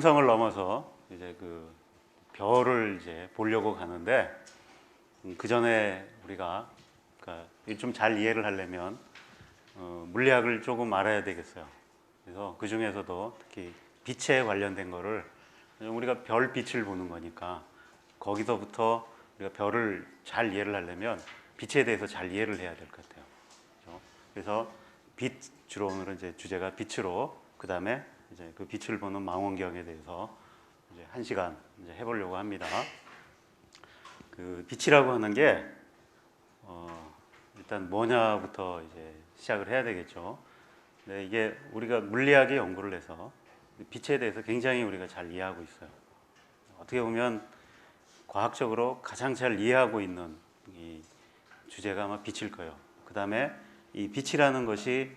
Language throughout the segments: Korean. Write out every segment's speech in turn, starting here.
행성을 넘어서 이제 그 별을 이제 보려고 가는데 그 전에 우리가 그러니까 좀 잘 이해를 하려면 물리학을 조금 알아야 되겠어요. 그래서 그 중에서도 특히 빛에 관련된 거를 우리가 별 빛을 보는 거니까 거기서부터 우리가 별을 잘 이해를 하려면 빛에 대해서 잘 이해를 해야 될 것 같아요. 그렇죠? 그래서 빛 주로 오늘은 이제 주제가 빛으로 그 다음에 이제 그 빛을 보는 망원경에 대해서 이제 1시간 이제 해보려고 합니다. 그 빛이라고 하는 게 일단 뭐냐부터 이제 시작을 해야 되겠죠. 네, 이게 우리가 물리학의 연구를 해서 빛에 대해서 굉장히 우리가 잘 이해하고 있어요. 어떻게 보면 과학적으로 가장 잘 이해하고 있는 이 주제가 아마 빛일 거예요. 그 다음에 이 빛이라는 것이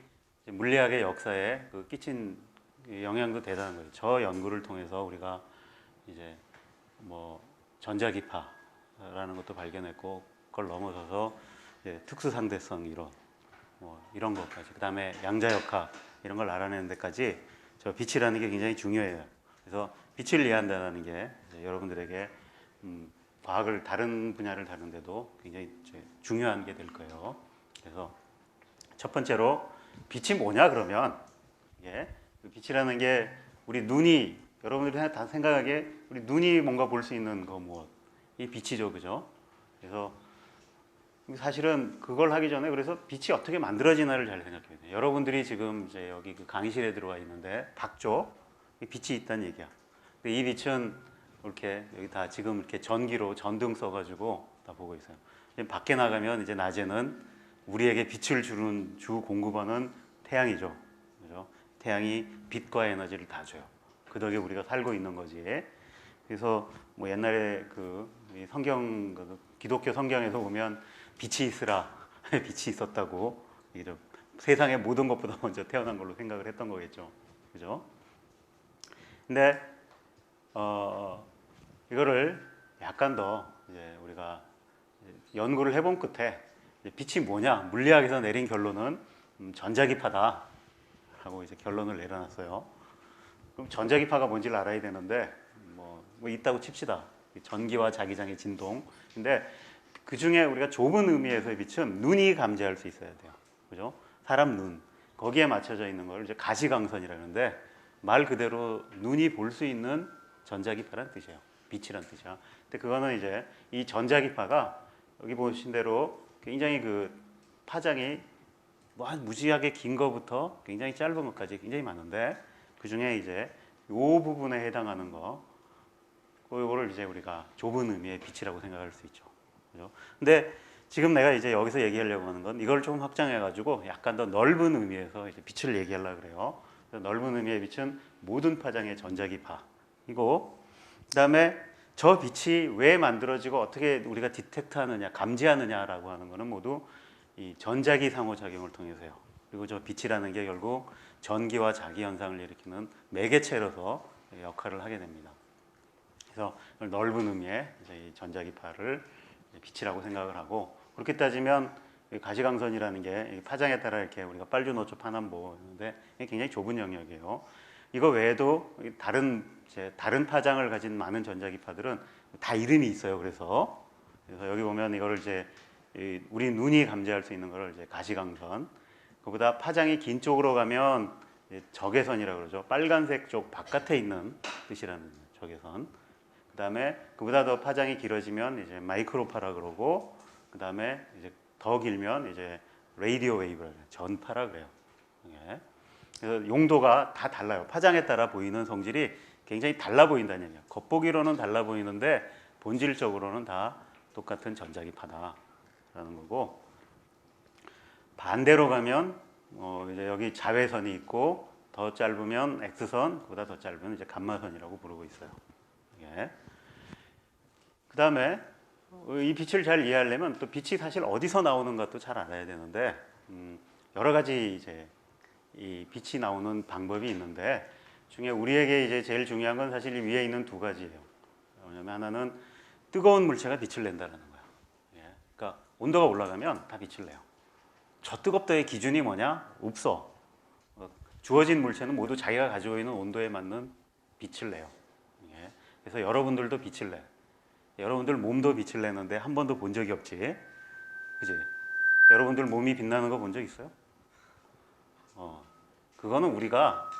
물리학의 역사에 그 끼친 영향도 대단한 거예요. 저 연구를 통해서 우리가 이제 뭐 전자기파라는 것도 발견했고, 그걸 넘어서서 이제 특수상대성 이론, 뭐 이런 것까지, 그 다음에 양자역학 이런 걸 알아내는 데까지 저 빛이라는 게 굉장히 중요해요. 그래서 빛을 이해한다는 게 여러분들에게 과학을 다른 분야를 다루는데도 굉장히 중요한 게 될 거예요. 그래서 첫 번째로 빛이 뭐냐 그러면 이게 빛이라는 게 우리 눈이 여러분들이 다 생각하기에 우리 눈이 뭔가 볼 수 있는 거 뭐 이 빛이죠, 그죠? 그래서 사실은 그걸 하기 전에 그래서 빛이 어떻게 만들어지나를 잘 생각해야 돼요. 여러분들이 지금 이제 여기 그 강의실에 들어와 있는데 밖쪽 빛이 있다는 얘기야. 근데 이 빛은 이렇게 여기 다 지금 이렇게 전기로 전등 써가지고 다 보고 있어요. 밖에 나가면 이제 낮에는 우리에게 빛을 주는 주 공급원은 태양이죠. 그죠? 태양이 빛과 에너지를 다 줘요. 그 덕에 우리가 살고 있는 거지. 그래서 뭐 옛날에 그 성경, 기독교 성경에서 보면 빛이 있으라, 빛이 있었다고, 세상의 모든 것보다 먼저 태어난 걸로 생각을 했던 거겠죠. 그죠? 근데, 이거를 약간 더 이제 우리가 연구를 해본 끝에 빛이 뭐냐, 물리학에서 내린 결론은 전자기파다 라고 이제 결론을 내려놨어요. 그럼 전자기파가 뭔지를 알아야 되는데 뭐 있다고 칩시다. 전기와 자기장의 진동. 근데 그 중에 우리가 좁은 의미에서의 빛은 눈이 감지할 수 있어야 돼요. 그죠? 사람 눈. 거기에 맞춰져 있는 걸 이제 가시광선이라고 하는데 말 그대로 눈이 볼 수 있는 전자기파란 뜻이에요. 빛이란 뜻이야. 근데 그거는 이제 이 전자기파가 여기 보신 대로 굉장히 그 파장이 뭐 한 무지하게 긴 거부터 굉장히 짧은 것까지 굉장히 많은데 그 중에 이제 이 부분에 해당하는 거, 그거를 이제 우리가 좁은 의미의 빛이라고 생각할 수 있죠. 그죠? 근데 지금 내가 이제 여기서 얘기하려고 하는 건 이걸 좀 확장해가지고 약간 더 넓은 의미에서 이제 빛을 얘기하려고 그래요. 넓은 의미의 빛은 모든 파장의 전자기파이고, 그 다음에 저 빛이 왜 만들어지고 어떻게 우리가 디텍트하느냐, 감지하느냐라고 하는 거는 모두 이 전자기 상호작용을 통해서요. 그리고 저 빛이라는 게 결국 전기와 자기 현상을 일으키는 매개체로서 역할을 하게 됩니다. 그래서 넓은 의미의 이 전자기파를 빛이라고 생각을 하고, 그렇게 따지면 가시광선이라는 게 파장에 따라 이렇게 우리가 빨주노초 파남보 하는데 굉장히 좁은 영역이에요. 이거 외에도 다른 파장을 가진 많은 전자기파들은 다 이름이 있어요. 그래서 여기 보면 이거를 이제 우리 눈이 감지할 수 있는 거를 이제 가시광선, 그보다 파장이 긴 쪽으로 가면 적외선이라고 그러죠. 빨간색 쪽 바깥에 있는 뜻이라는 적외선. 그 다음에 그보다 더 파장이 길어지면 이제 마이크로파라 그러고, 그 다음에 이제 더 길면 이제 레이디오 웨이브라 그래요. 전파라 그래요. 예. 그래서 용도가 다 달라요. 파장에 따라 보이는 성질이 굉장히 달라 보인다는 얘기예요. 겉보기로는 달라 보이는데 본질적으로는 다 똑같은 전자기파다라는 거고, 반대로 가면 이제 여기 자외선이 있고 더 짧으면 X선, 그보다 더 짧으면 이제 감마선이라고 부르고 있어요. 예. 그 다음에 이 빛을 잘 이해하려면 또 빛이 사실 어디서 나오는 것도 잘 알아야 되는데 여러 가지 이제 이 빛이 나오는 방법이 있는데 중에 우리에게 이제 제일 중요한 건 사실 위에 있는 두 가지예요. 뭐냐면 하나는 뜨거운 물체가 빛을 낸다는 거예요. 예. 그러니까 온도가 올라가면 다 빛을 내요. 저 뜨겁다의 기준이 뭐냐? 없어. 주어진 물체는 모두 자기가 가지고 있는 온도에 맞는 빛을 내요. 예. 그래서 여러분들도 빛을 내. 여러분들 몸도 빛을 내는데 한 번도 본 적이 없지. 그지? 여러분들 몸이 빛나는 거 본 적 있어요? 그거는 우리가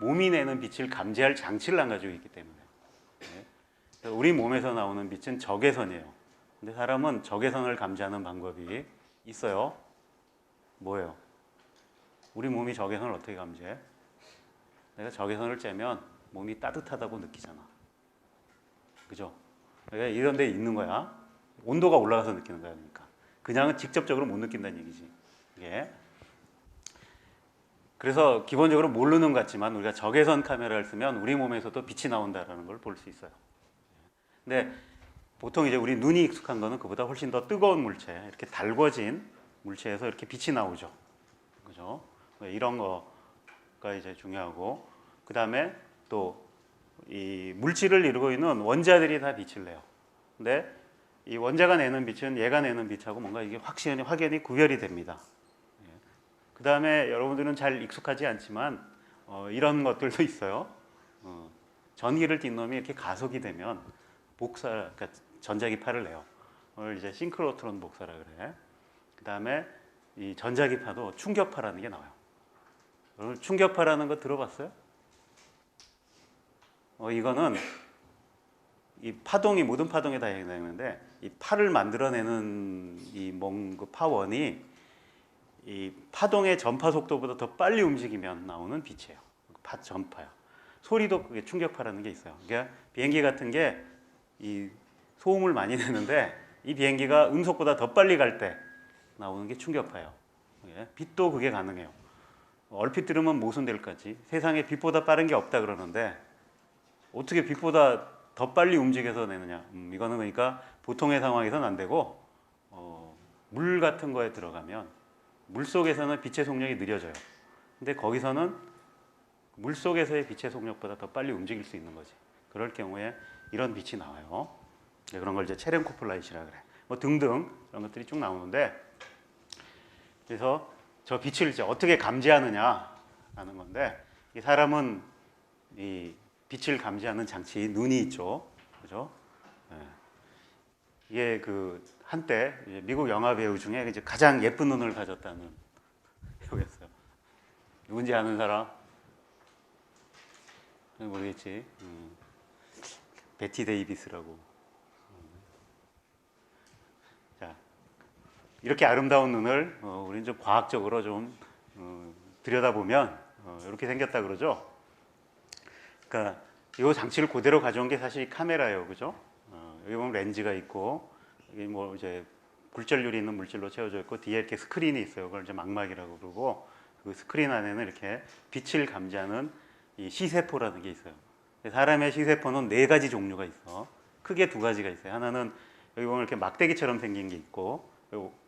몸이 내는 빛을 감지할 장치를 안 가지고 있기 때문에. 예. 우리 몸에서 나오는 빛은 적외선이에요. 근데 사람은 적외선을 감지하는 방법이 있어요. 뭐예요? 우리 몸이 적외선을 어떻게 감지해? 내가 적외선을 쬐면 몸이 따뜻하다고 느끼잖아. 그죠? 그러니까 이런 데 있는 거야. 온도가 올라가서 느끼는 거야. 그러니까 그냥은 직접적으로 못 느낀다는 얘기지. 이게. 그래서 기본적으로 모르는 것 같지만 우리가 적외선 카메라를 쓰면 우리 몸에서도 빛이 나온다는 걸 볼 수 있어요. 근데 보통 이제 우리 눈이 익숙한 거는 그보다 훨씬 더 뜨거운 물체, 이렇게 달궈진 물체에서 이렇게 빛이 나오죠. 그죠? 이런 거가 이제 중요하고, 그 다음에 또 이 물질을 이루고 있는 원자들이 다 빛을 내요. 근데 이 원자가 내는 빛은 얘가 내는 빛하고 뭔가 이게 확연히 구별이 됩니다. 그 다음에 여러분들은 잘 익숙하지 않지만 이런 것들도 있어요. 전기를 띈 놈이 이렇게 가속이 되면 그러니까 전자기파를 내요. 오늘 이제 싱크로트론 복사라 그래. 그 다음에 이 전자기파도 충격파라는 게 나와요. 여러분 충격파라는 거 들어봤어요? 이거는 이 파동이 모든 파동에 다 해당되는데 이 파를 만들어내는 그 파원이 이 파동의 전파 속도보다 더 빨리 움직이면 나오는 빛이에요. 전파야. 소리도 그게 충격파라는 게 있어요. 그러니까 비행기 같은 게 이 소음을 많이 내는데 이 비행기가 음속보다 더 빨리 갈 때 나오는 게 충격파예요. 빛도 그게 가능해요. 얼핏 들으면 모순될 것 같지. 세상에 빛보다 빠른 게 없다 그러는데 어떻게 빛보다 더 빨리 움직여서 내느냐. 이거는 그러니까 보통의 상황에서는 안 되고 물 같은 거에 들어가면 물 속에서는 빛의 속력이 느려져요. 근데 거기서는 물 속에서의 빛의 속력보다 더 빨리 움직일 수 있는 거지. 그럴 경우에 이런 빛이 나와요. 그런 걸 이제 체렌코프 라이트라 그래. 뭐 등등 이런 것들이 쭉 나오는데, 그래서 저 빛을 이제 어떻게 감지하느냐라는 건데, 이 사람은 이 빛을 감지하는 장치 눈이 있죠, 그죠? 네. 이게 그 한때 미국 영화 배우 중에 이제 가장 예쁜 눈을 가졌다는 배우였어요. 누군지 아는 사람? 모르겠지. 베티 데이비스라고. 자, 이렇게 아름다운 눈을 우리는 좀 과학적으로 좀 들여다보면 이렇게 생겼다 그러죠. 그러니까 이 장치를 그대로 가져온 게 사실 카메라예요, 그죠? 여기 보면 렌즈가 있고 여기 뭐 이제 굴절률이 있는 물질로 채워져 있고 뒤에 이렇게 스크린이 있어요. 그걸 이제 망막이라고 그러고 그 스크린 안에는 이렇게 빛을 감지하는 이 시세포라는 게 있어요. 사람의 시세포는 4가지 종류가 있어. 크게 2가지가 있어요. 하나는 여기 보면 이렇게 막대기처럼 생긴 게 있고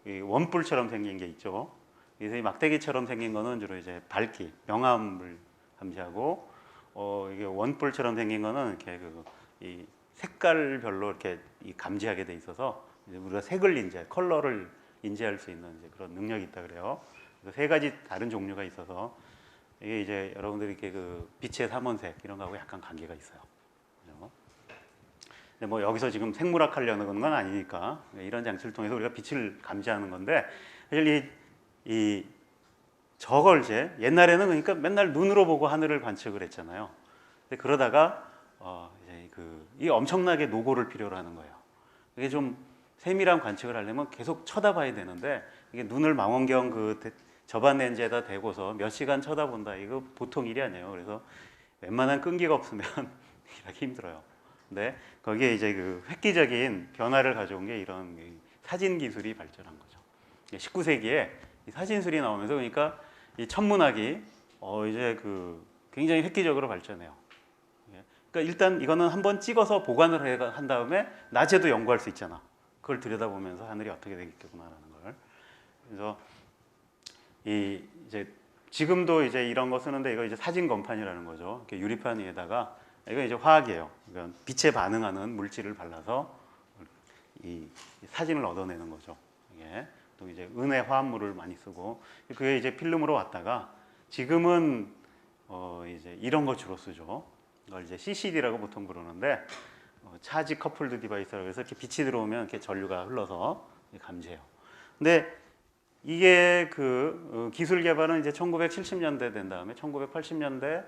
원뿔처럼 생긴 게 있죠. 그래서 이 막대기처럼 생긴 거는 주로 이제 밝기, 명암을 감지하고 이게 원뿔처럼 생긴 거는 이렇게 이 색깔별로 이렇게 감지하게 돼 있어서 우리가 색을 컬러를 인지할 수 있는 이제 그런 능력이 있다 그래요. 그래서 3가지 다른 종류가 있어서 이게 이제 여러분들이 이렇게 그 빛의 삼원색 이런 거하고 약간 관계가 있어요. 그렇죠? 근데 뭐 여기서 지금 생물학 하려는 건 아니니까 이런 장치를 통해서 우리가 빛을 감지하는 건데, 사실 이 저걸 이제 옛날에는 그러니까 맨날 눈으로 보고 하늘을 관측을 했잖아요. 근데 그러다가 이제 이 엄청나게 노고를 필요로 하는 거예요. 이게 좀 세밀한 관측을 하려면 계속 쳐다봐야 되는데 이게 눈을 망원경 저반 렌즈에다 대고서 몇 시간 쳐다본다, 이거 보통 일이 아니에요. 그래서 웬만한 끈기가 없으면 일하기 힘들어요. 근데 거기에 이제 그 획기적인 변화를 가져온 게 이런 사진 기술이 발전한 거죠. 19세기에 이 사진술이 나오면서 그러니까 이 천문학이 이제 굉장히 획기적으로 발전해요. 그러니까 일단 이거는 한번 찍어서 보관을 한 다음에 낮에도 연구할 수 있잖아. 그걸 들여다보면서 하늘이 어떻게 되겠구나라는 걸. 그래서 이제 지금도 이제 이런 거 쓰는데 이거 이제 사진 검판이라는 거죠. 이렇게 유리판 위에다가 이거 이제 화학이에요. 그러니까 빛에 반응하는 물질을 발라서 이 사진을 얻어내는 거죠. 이게 또 이제 은의 화합물을 많이 쓰고 그게 이제 필름으로 왔다가 지금은 이제 이런 거 주로 쓰죠. 걸 이제 CCD라고 보통 부르는데 차지 커플드 디바이스라고 해서 이렇게 빛이 들어오면 이렇게 전류가 흘러서 감지해요. 근데 이게 그 기술 개발은 이제 1970년대 된 다음에 1980년대,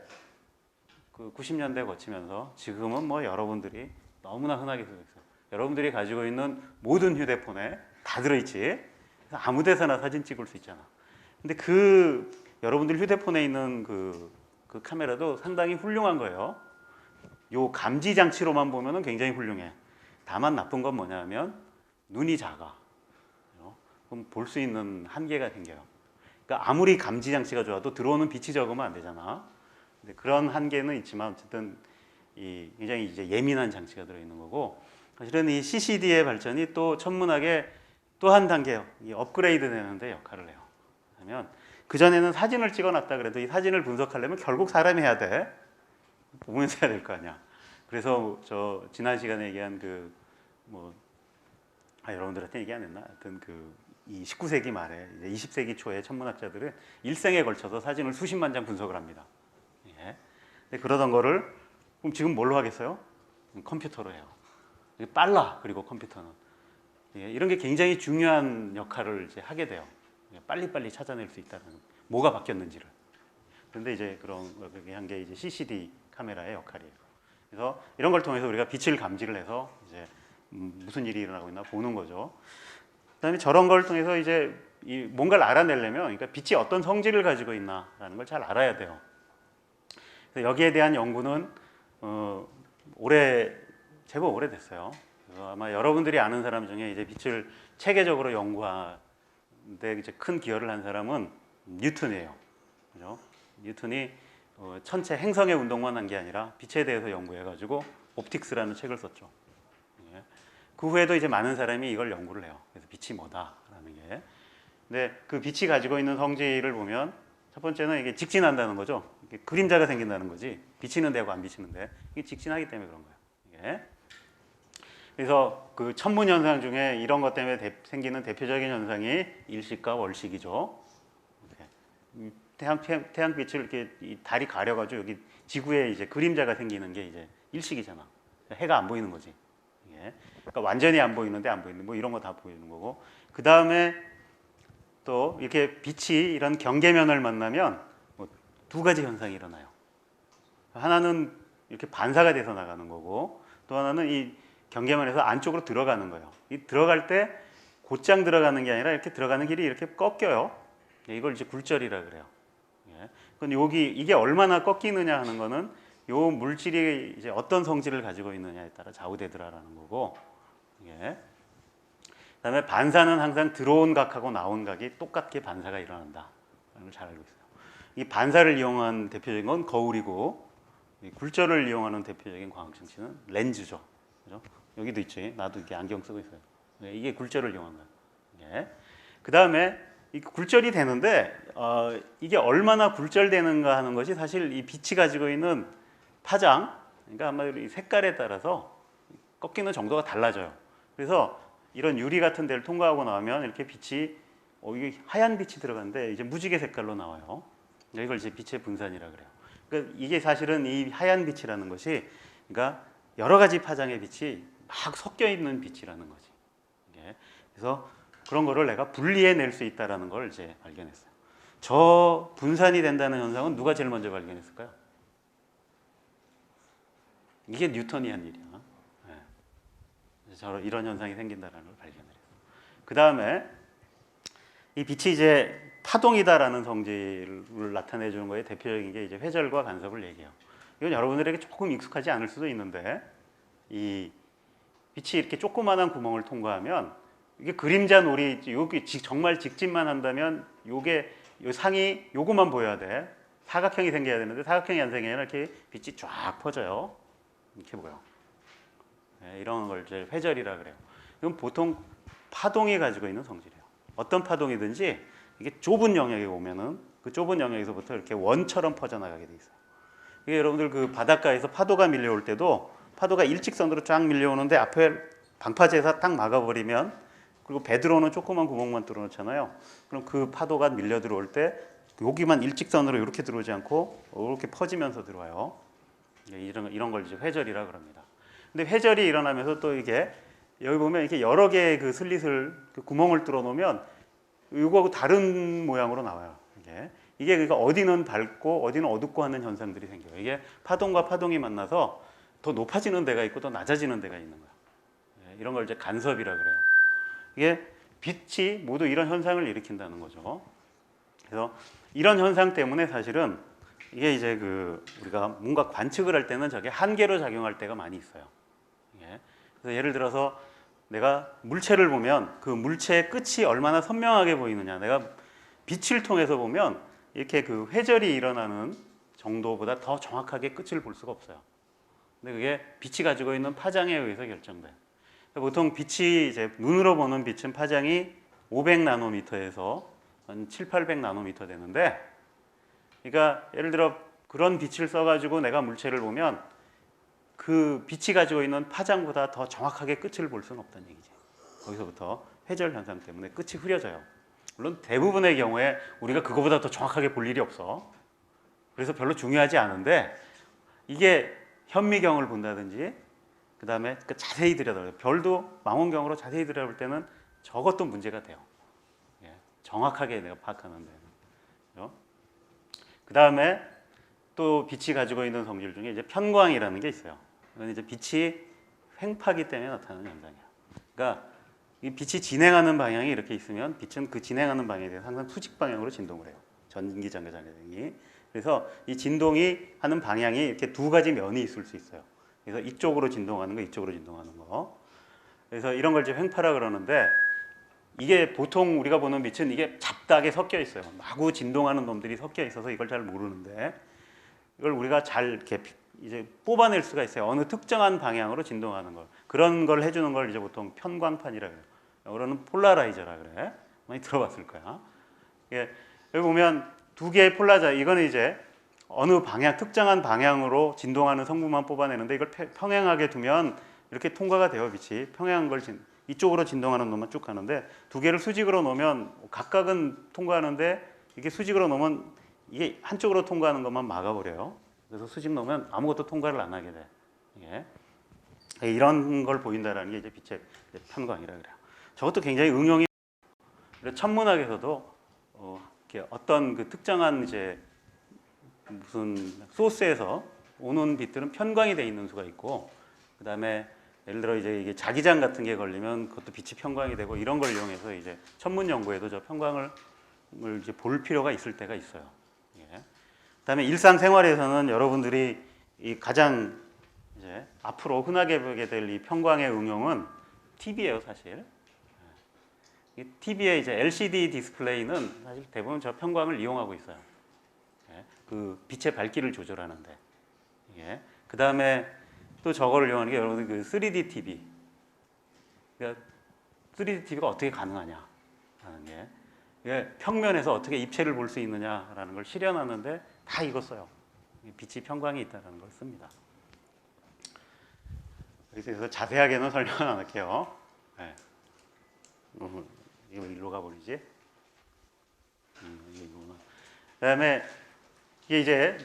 그 90년대 거치면서 지금은 뭐 여러분들이 너무나 흔하게 쓰고 있어요. 여러분들이 가지고 있는 모든 휴대폰에 다 들어있지. 그래서 아무 데서나 사진 찍을 수 있잖아. 근데 그 여러분들 휴대폰에 있는 그 카메라도 상당히 훌륭한 거예요. 요 감지 장치로만 보면은 굉장히 훌륭해. 다만 나쁜 건 뭐냐면 눈이 작아. 그럼 볼 수 있는 한계가 생겨요. 그러니까 아무리 감지 장치가 좋아도 들어오는 빛이 적으면 안 되잖아. 근데 그런 한계는 있지만 어쨌든 굉장히 이제 예민한 장치가 들어 있는 거고, 사실은 이 CCD의 발전이 또 천문학의 또 한 단계 이 업그레이드 되는데 역할을 해요. 그러면 그 전에는 사진을 찍어놨다 그래도 이 사진을 분석하려면 결국 사람이 해야 돼. 보면서 해야 될 거 아니야. 그래서 저 지난 시간에 얘기한 여러분들한테 얘기 안 했나? 하여튼 이 19세기 말에 이제 20세기 초에 천문학자들은 일생에 걸쳐서 사진을 수십만 장 분석을 합니다. 예. 근데 그러던 거를 그럼 지금 뭘로 하겠어요? 컴퓨터로 해요. 빨라. 그리고 컴퓨터는 이런 게 굉장히 중요한 역할을 이제 하게 돼요. 빨리빨리 찾아낼 수 있다는 뭐가 바뀌었는지를. 그런데 이제 그런 한 게 이제 CCD 카메라의 역할이에요. 그래서 이런 걸 통해서 우리가 빛을 감지를 해서 이제 무슨 일이 일어나고 있나 보는 거죠. 그다음에 저런 걸 통해서 이제 뭔가를 알아내려면, 그러니까 빛이 어떤 성질을 가지고 있나라는 걸 잘 알아야 돼요. 그래서 여기에 대한 연구는 제법 오래됐어요. 그래서 아마 여러분들이 아는 사람 중에 이제 빛을 체계적으로 연구하는데 이제 큰 기여를 한 사람은 뉴턴이에요. 그죠? 뉴턴이 천체 행성의 운동만 한 게 아니라 빛에 대해서 연구해가지고 옵틱스라는 책을 썼죠. 예. 그 후에도 이제 많은 사람이 이걸 연구를 해요. 그래서 빛이 뭐다라는 게. 근데 그 빛이 가지고 있는 성질을 보면 첫 번째는 이게 직진한다는 거죠. 이게 그림자가 생긴다는 거지. 비치는 데하고 안 비치는데 이게 직진하기 때문에 그런 거예요. 이게. 그래서 그 천문 현상 중에 이런 것 때문에 생기는 대표적인 현상이 일식과 월식이죠. 태양빛을 이렇게 달이 가려가지고 여기 지구에 이제 그림자가 생기는 게 이제 일식이잖아. 해가 안 보이는 거지. 예. 그러니까 완전히 안 보이는데 안 보이는 뭐 이런 거 다 보이는 거고. 그 다음에 또 이렇게 빛이 이런 경계면을 만나면 두 가지 현상이 일어나요. 하나는 이렇게 반사가 돼서 나가는 거고, 또 하나는 이 경계면에서 안쪽으로 들어가는 거예요. 이 들어갈 때 곧장 들어가는 게 아니라 이렇게 들어가는 길이 이렇게 꺾여요. 이걸 이제 굴절이라 그래요. 그건 이게 얼마나 꺾이느냐 하는 거는 요 물질이 이제 어떤 성질을 가지고 있느냐에 따라 좌우되더라라는 거고, 그다음에 반사는 항상 들어온 각하고 나온 각이 똑같게 반사가 일어난다라는 걸 잘 알고 있어요. 이 반사를 이용한 대표적인 건 거울이고, 이 굴절을 이용하는 대표적인 광학 장치는 렌즈죠. 그죠? 여기도 있지. 나도 이렇게 안경 쓰고 있어요. 이게 굴절을 이용한 거예요. 그다음에 이 굴절이 되는데 이게 얼마나 굴절되는가 하는 것이 사실 이 빛이 가지고 있는 파장, 그러니까 아마 이 색깔에 따라서 꺾이는 정도가 달라져요. 그래서 이런 유리 같은 데를 통과하고 나오면 이렇게 빛이 이게 하얀 빛이 들어가는데 이제 무지개 색깔로 나와요. 이걸 이제 빛의 분산이라 그래요. 그러니까 이게 사실은 이 하얀 빛이라는 것이, 그러니까 여러 가지 파장의 빛이 막 섞여 있는 빛이라는 거지. 그래서 그런 거를 내가 분리해낼 수 있다는 걸 이제 발견했어요. 저 분산이 된다는 현상은 누가 제일 먼저 발견했을까요? 이게 뉴턴이 한 일이야. 이런 현상이 생긴다는 걸 발견했어요. 그 다음에 이 빛이 이제 파동이다라는 성질을 나타내주는 거에 대표적인 게 이제 회절과 간섭을 얘기해요. 이건 여러분들에게 조금 익숙하지 않을 수도 있는데, 이 빛이 이렇게 조그마한 구멍을 통과하면 이게 그림자 놀이, 여기 정말 직진만 한다면 요 상이 요거만 보여야 돼. 사각형이 생겨야 되는데 사각형이 안 생기면 이렇게 빛이 쫙 퍼져요. 이렇게 보여. 이런 걸 이제 회절이라 그래요. 이건 보통 파동이 가지고 있는 성질이에요. 어떤 파동이든지 이게 좁은 영역에 오면은 그 좁은 영역에서부터 이렇게 원처럼 퍼져나가게 돼 있어요. 이게 여러분들 그 바닷가에서 파도가 밀려올 때도 파도가 일직선으로 쫙 밀려오는데 앞에 방파제에서 딱 막아버리면, 그리고 배 들어오는 조그만 구멍만 뚫어놓잖아요. 그럼 그 파도가 밀려 들어올 때 여기만 일직선으로 이렇게 들어오지 않고 이렇게 퍼지면서 들어와요. 이런 걸 이제 회절이라 그럽니다. 근데 회절이 일어나면서 또 이게 여기 보면 이렇게 여러 개의 그 슬릿을 그 구멍을 뚫어 놓으면 이거하고 다른 모양으로 나와요. 이게 그러니까 어디는 밝고 어디는 어둡고 하는 현상들이 생겨요. 이게 파동과 파동이 만나서 더 높아지는 데가 있고 더 낮아지는 데가 있는 거예요. 이런 걸 이제 간섭이라 그래요. 이게 빛이 모두 이런 현상을 일으킨다는 거죠. 그래서 이런 현상 때문에 사실은 이게 이제 그 우리가 뭔가 관측을 할 때는 저게 한계로 작용할 때가 많이 있어요. 그래서 예를 들어서 내가 물체를 보면 그 물체의 끝이 얼마나 선명하게 보이느냐. 내가 빛을 통해서 보면 이렇게 그 회절이 일어나는 정도보다 더 정확하게 끝을 볼 수가 없어요. 근데 그게 빛이 가지고 있는 파장에 의해서 결정돼요. 보통 빛이 이제 눈으로 보는 빛은 파장이 500나노미터에서 한 7, 800나노미터 되는데, 그러니까 예를 들어 그런 빛을 써가지고 내가 물체를 보면 그 빛이 가지고 있는 파장보다 더 정확하게 끝을 볼 수는 없다는 얘기지. 거기서부터 회절 현상 때문에 끝이 흐려져요. 물론 대부분의 경우에 우리가 그거보다 더 정확하게 볼 일이 없어. 그래서 별로 중요하지 않은데, 이게 현미경을 본다든지 그 다음에 그 자세히 들여다봐요. 별도 망원경으로 자세히 들여다볼 때는 저것도 문제가 돼요. 정확하게 내가 파악하는 데는. 그 다음에 또 빛이 가지고 있는 성질 중에 이제 편광이라는 게 있어요. 이건 이제 빛이 횡파기 때문에 나타나는 현상이에요. 그러니까 이 빛이 진행하는 방향이 이렇게 있으면 빛은 그 진행하는 방향에 대해서 항상 수직 방향으로 진동을 해요. 전기장애장애등이. 그래서 이 진동이 하는 방향이 이렇게 두 가지 면이 있을 수 있어요. 그래서 이쪽으로 진동하는 거, 이쪽으로 진동하는 거. 그래서 이런 걸 이제 횡파라 그러는데, 이게 보통 우리가 보는 빛은 이게 잡다하게 섞여 있어요. 마구 진동하는 놈들이 섞여 있어서 이걸 잘 모르는데, 이걸 우리가 잘 이렇게 이제 뽑아낼 수가 있어요. 어느 특정한 방향으로 진동하는 걸. 그런 걸 해주는 걸 이제 보통 편광판이라 그래요. 영어로는 폴라라이저라 그래. 많이 들어봤을 거야. 여기 보면 두 개의 폴라자, 이거는 이제 어느 방향, 특정한 방향으로 진동하는 성분만 뽑아내는데, 이걸 평행하게 두면 이렇게 통과가 돼요. 빛이 평행한 걸 이쪽으로 진동하는 놈만 쭉 가는데, 두 개를 수직으로 놓으면 각각은 통과하는데, 이게 수직으로 놓으면 이게 한쪽으로 통과하는 것만 막아버려요. 그래서 수직 놓으면 아무것도 통과를 안 하게 돼. 이런 걸 보인다라는 게 이제 빛의 편광이라 그래요. 저것도 굉장히 응용이, 천문학에서도 어떤 그 특정한 이제 무슨 소스에서 오는 빛들은 편광이 돼 있는 수가 있고, 그 다음에 예를 들어 이제 이게 자기장 같은 게 걸리면 그것도 빛이 편광이 되고, 이런 걸 이용해서 이제 천문 연구에도 저 편광을 이제 볼 필요가 있을 때가 있어요. 그다음에 일상생활에서는 여러분들이 이 가장 이제 앞으로 흔하게 보게 될 이 편광의 응용은 TV예요, 사실. 이 TV의 이제 LCD 디스플레이는 사실 대부분 저 편광을 이용하고 있어요. 그 빛의 밝기를 조절하는데. 그다음에 또 저거를 이용하는 게 여러분들 그 3D TV. 그러니까 3D TV가 어떻게 가능하냐 하는 게, 이게 평면에서 어떻게 입체를 볼 수 있느냐라는 걸 실현하는데 다 이거 써요. 빛이 편광이 있다는 걸 씁니다. 그래서 자세하게는 설명 안 할게요. 이거 일로 가버리지? 그다음에 이게 이제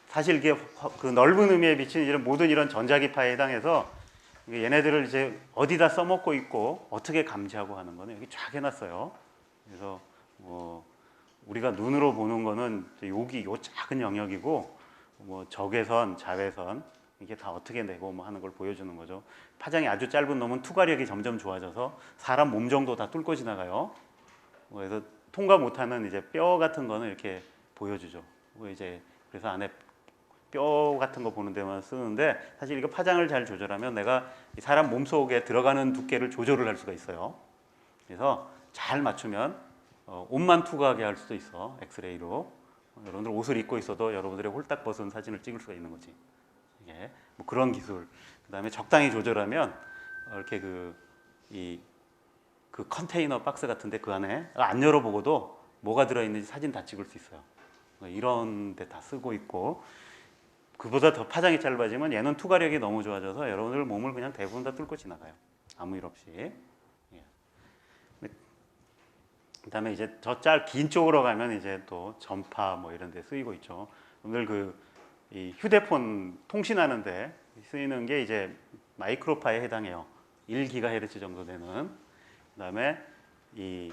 사실 이게 그 넓은 의미의 빛은 이런 모든 이런 전자기파에 해당해서, 얘네들을 이제 어디다 써먹고 있고 어떻게 감지하고 하는 거는 여기 쫙 해놨어요. 그래서 우리가 눈으로 보는 거는 여기 요 작은 영역이고, 뭐 적외선, 자외선 이게 다 어떻게 내고 뭐 하는 걸 보여주는 거죠. 파장이 아주 짧은 놈은 투과력이 점점 좋아져서 사람 몸 정도 다 뚫고 지나가요. 그래서 통과 못하는 이제 뼈 같은 거는 이렇게 보여주죠. 그래서 안에 뼈 같은 거 보는 데만 쓰는데, 사실 이거 파장을 잘 조절하면 내가 사람 몸 속에 들어가는 두께를 조절을 할 수가 있어요. 그래서 잘 맞추면 옷만 투과하게 할 수도 있어, 엑스레이로. 여러분들 옷을 입고 있어도 여러분들의 홀딱 벗은 사진을 찍을 수가 있는 거지. 뭐 그런 기술. 그다음에 적당히 조절하면 이렇게 그 컨테이너 박스 같은데 그 안에 안 열어보고도 뭐가 들어있는지 사진 다 찍을 수 있어요. 이런 데 다 쓰고 있고, 그보다 더 파장이 짧아지면 얘는 투과력이 너무 좋아져서 여러분들 몸을 그냥 대부분 다 뚫고 지나가요. 아무 일 없이. 그다음에 이제 저 긴 쪽으로 가면 이제 또 전파 뭐 이런 데 쓰이고 있죠. 오늘 그 이 휴대폰 통신하는데 쓰이는 게 이제 마이크로파에 해당해요. 1GHz 정도 되는. 그다음에 이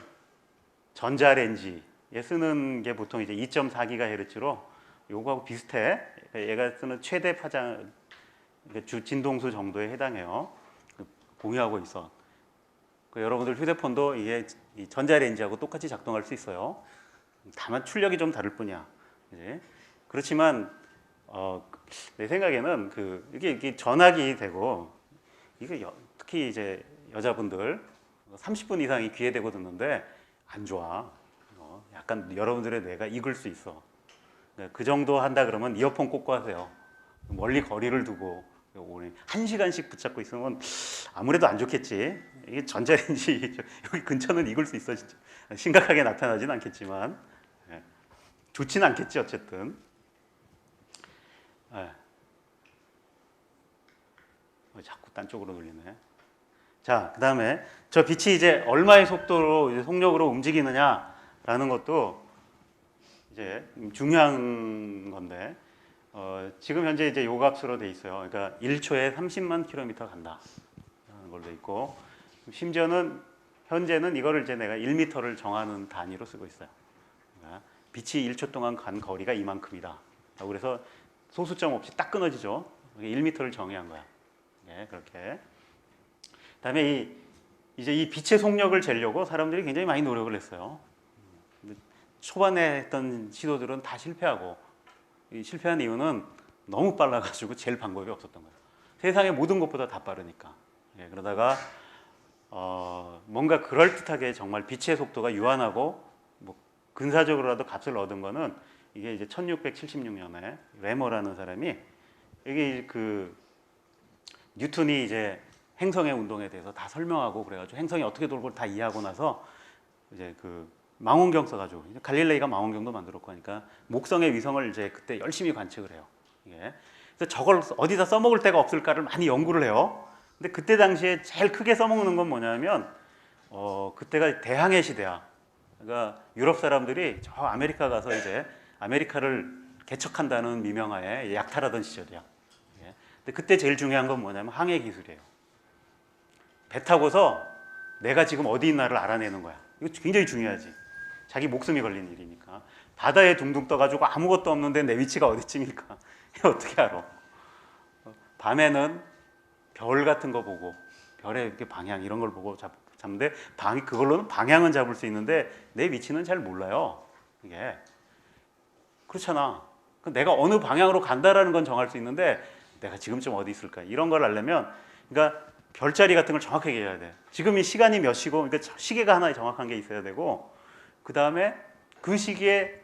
전자레인지에 쓰는 게 보통 이제 2.4GHz로 요거하고 비슷해. 얘가 쓰는 최대 파장 주 진동수 정도에 해당해요. 공유하고 있어. 여러분들 휴대폰도 이게 전자레인지하고 똑같이 작동할 수 있어요. 다만 출력이 좀 다를 뿐이야. 이제 그렇지만 내 생각에는 이게 전화기 되고 이게 특히 이제 여자분들 30분 이상이 귀에 대고 듣는데 안 좋아. 약간 여러분들의 뇌가 익을 수 있어. 그 정도 한다 그러면 이어폰 꽂고 하세요. 멀리 거리를 두고 1시간씩 붙잡고 있으면 아무래도 안 좋겠지. 이게 전자레인지 여기 근처는 익을 수 있어 진짜. 심각하게 나타나진 않겠지만 좋진 않겠지 어쨌든. 자꾸 딴 쪽으로 돌리네. 자, 그다음에 저 빛이 이제 얼마의 속도로 이제 속력으로 움직이느냐라는 것도 이제 중요한 건데 지금 현재 이제 요 값으로 돼 있어요. 그러니까 1초에 30만 킬로미터 간다라는 걸로 돼 있고 심지어는 현재는 이거를 이제 내가 1m를 정하는 단위로 쓰고 있어요. 그러니까 빛이 1초 동안 간 거리가 이만큼이다. 그래서 소수점 없이 딱 끊어지죠. 1m를 정의한 거야. 네, 그렇게. 그다음에 이제 이 빛의 속력을 재려고 사람들이 굉장히 많이 노력을 했어요. 초반에 했던 시도들은 다 실패하고 실패한 이유는 너무 빨라가지고 잴 방법이 없었던 거예요. 세상의 모든 것보다 다 빠르니까. 예, 그러다가 뭔가 그럴듯하게 정말 빛의 속도가 유한하고 뭐 근사적으로라도 값을 얻은 거는 이게 이제 1676년에 레머라는 사람이 이게 뉴턴이 이제 행성의 운동에 대해서 다 설명하고 그래가지고 행성이 어떻게 돌고 다 이해하고 나서 이제 망원경 써가지고 갈릴레이가 망원경도 만들었고 하니까 목성의 위성을 이제 그때 열심히 관측을 해요. 예. 그래서 저걸 어디다 써먹을 데가 없을까를 많이 연구를 해요. 근데 그때 당시에 제일 크게 써먹는 건 뭐냐면 그때가 대항해 시대야. 그러니까 유럽 사람들이 저 아메리카 가서 이제 아메리카를 개척한다는 미명하에 약탈하던 시절이야. 예. 근데 그때 제일 중요한 건 뭐냐면 항해 기술이에요. 배 타고서 내가 지금 어디 있나를 알아내는 거야. 이거 굉장히 중요하지. 자기 목숨이 걸린 일이니까. 바다에 둥둥 떠가지고 아무것도 없는데 내 위치가 어디쯤일까? 이거 어떻게 알아? 밤에는 별 같은 거 보고 별의 이렇게 방향 이런 걸 보고 잡는데 그걸로는 방향은 잡을 수 있는데 내 위치는 잘 몰라요. 이게 그렇잖아. 내가 어느 방향으로 간다라는 건 정할 수 있는데 내가 지금쯤 어디 있을까? 이런 걸 알려면 그러니까 별자리 같은 걸 정확하게 해야 돼. 지금 이 시간이 몇 시고 그러니까 시계가 하나 정확한 게 있어야 되고 그 다음에 그 시기에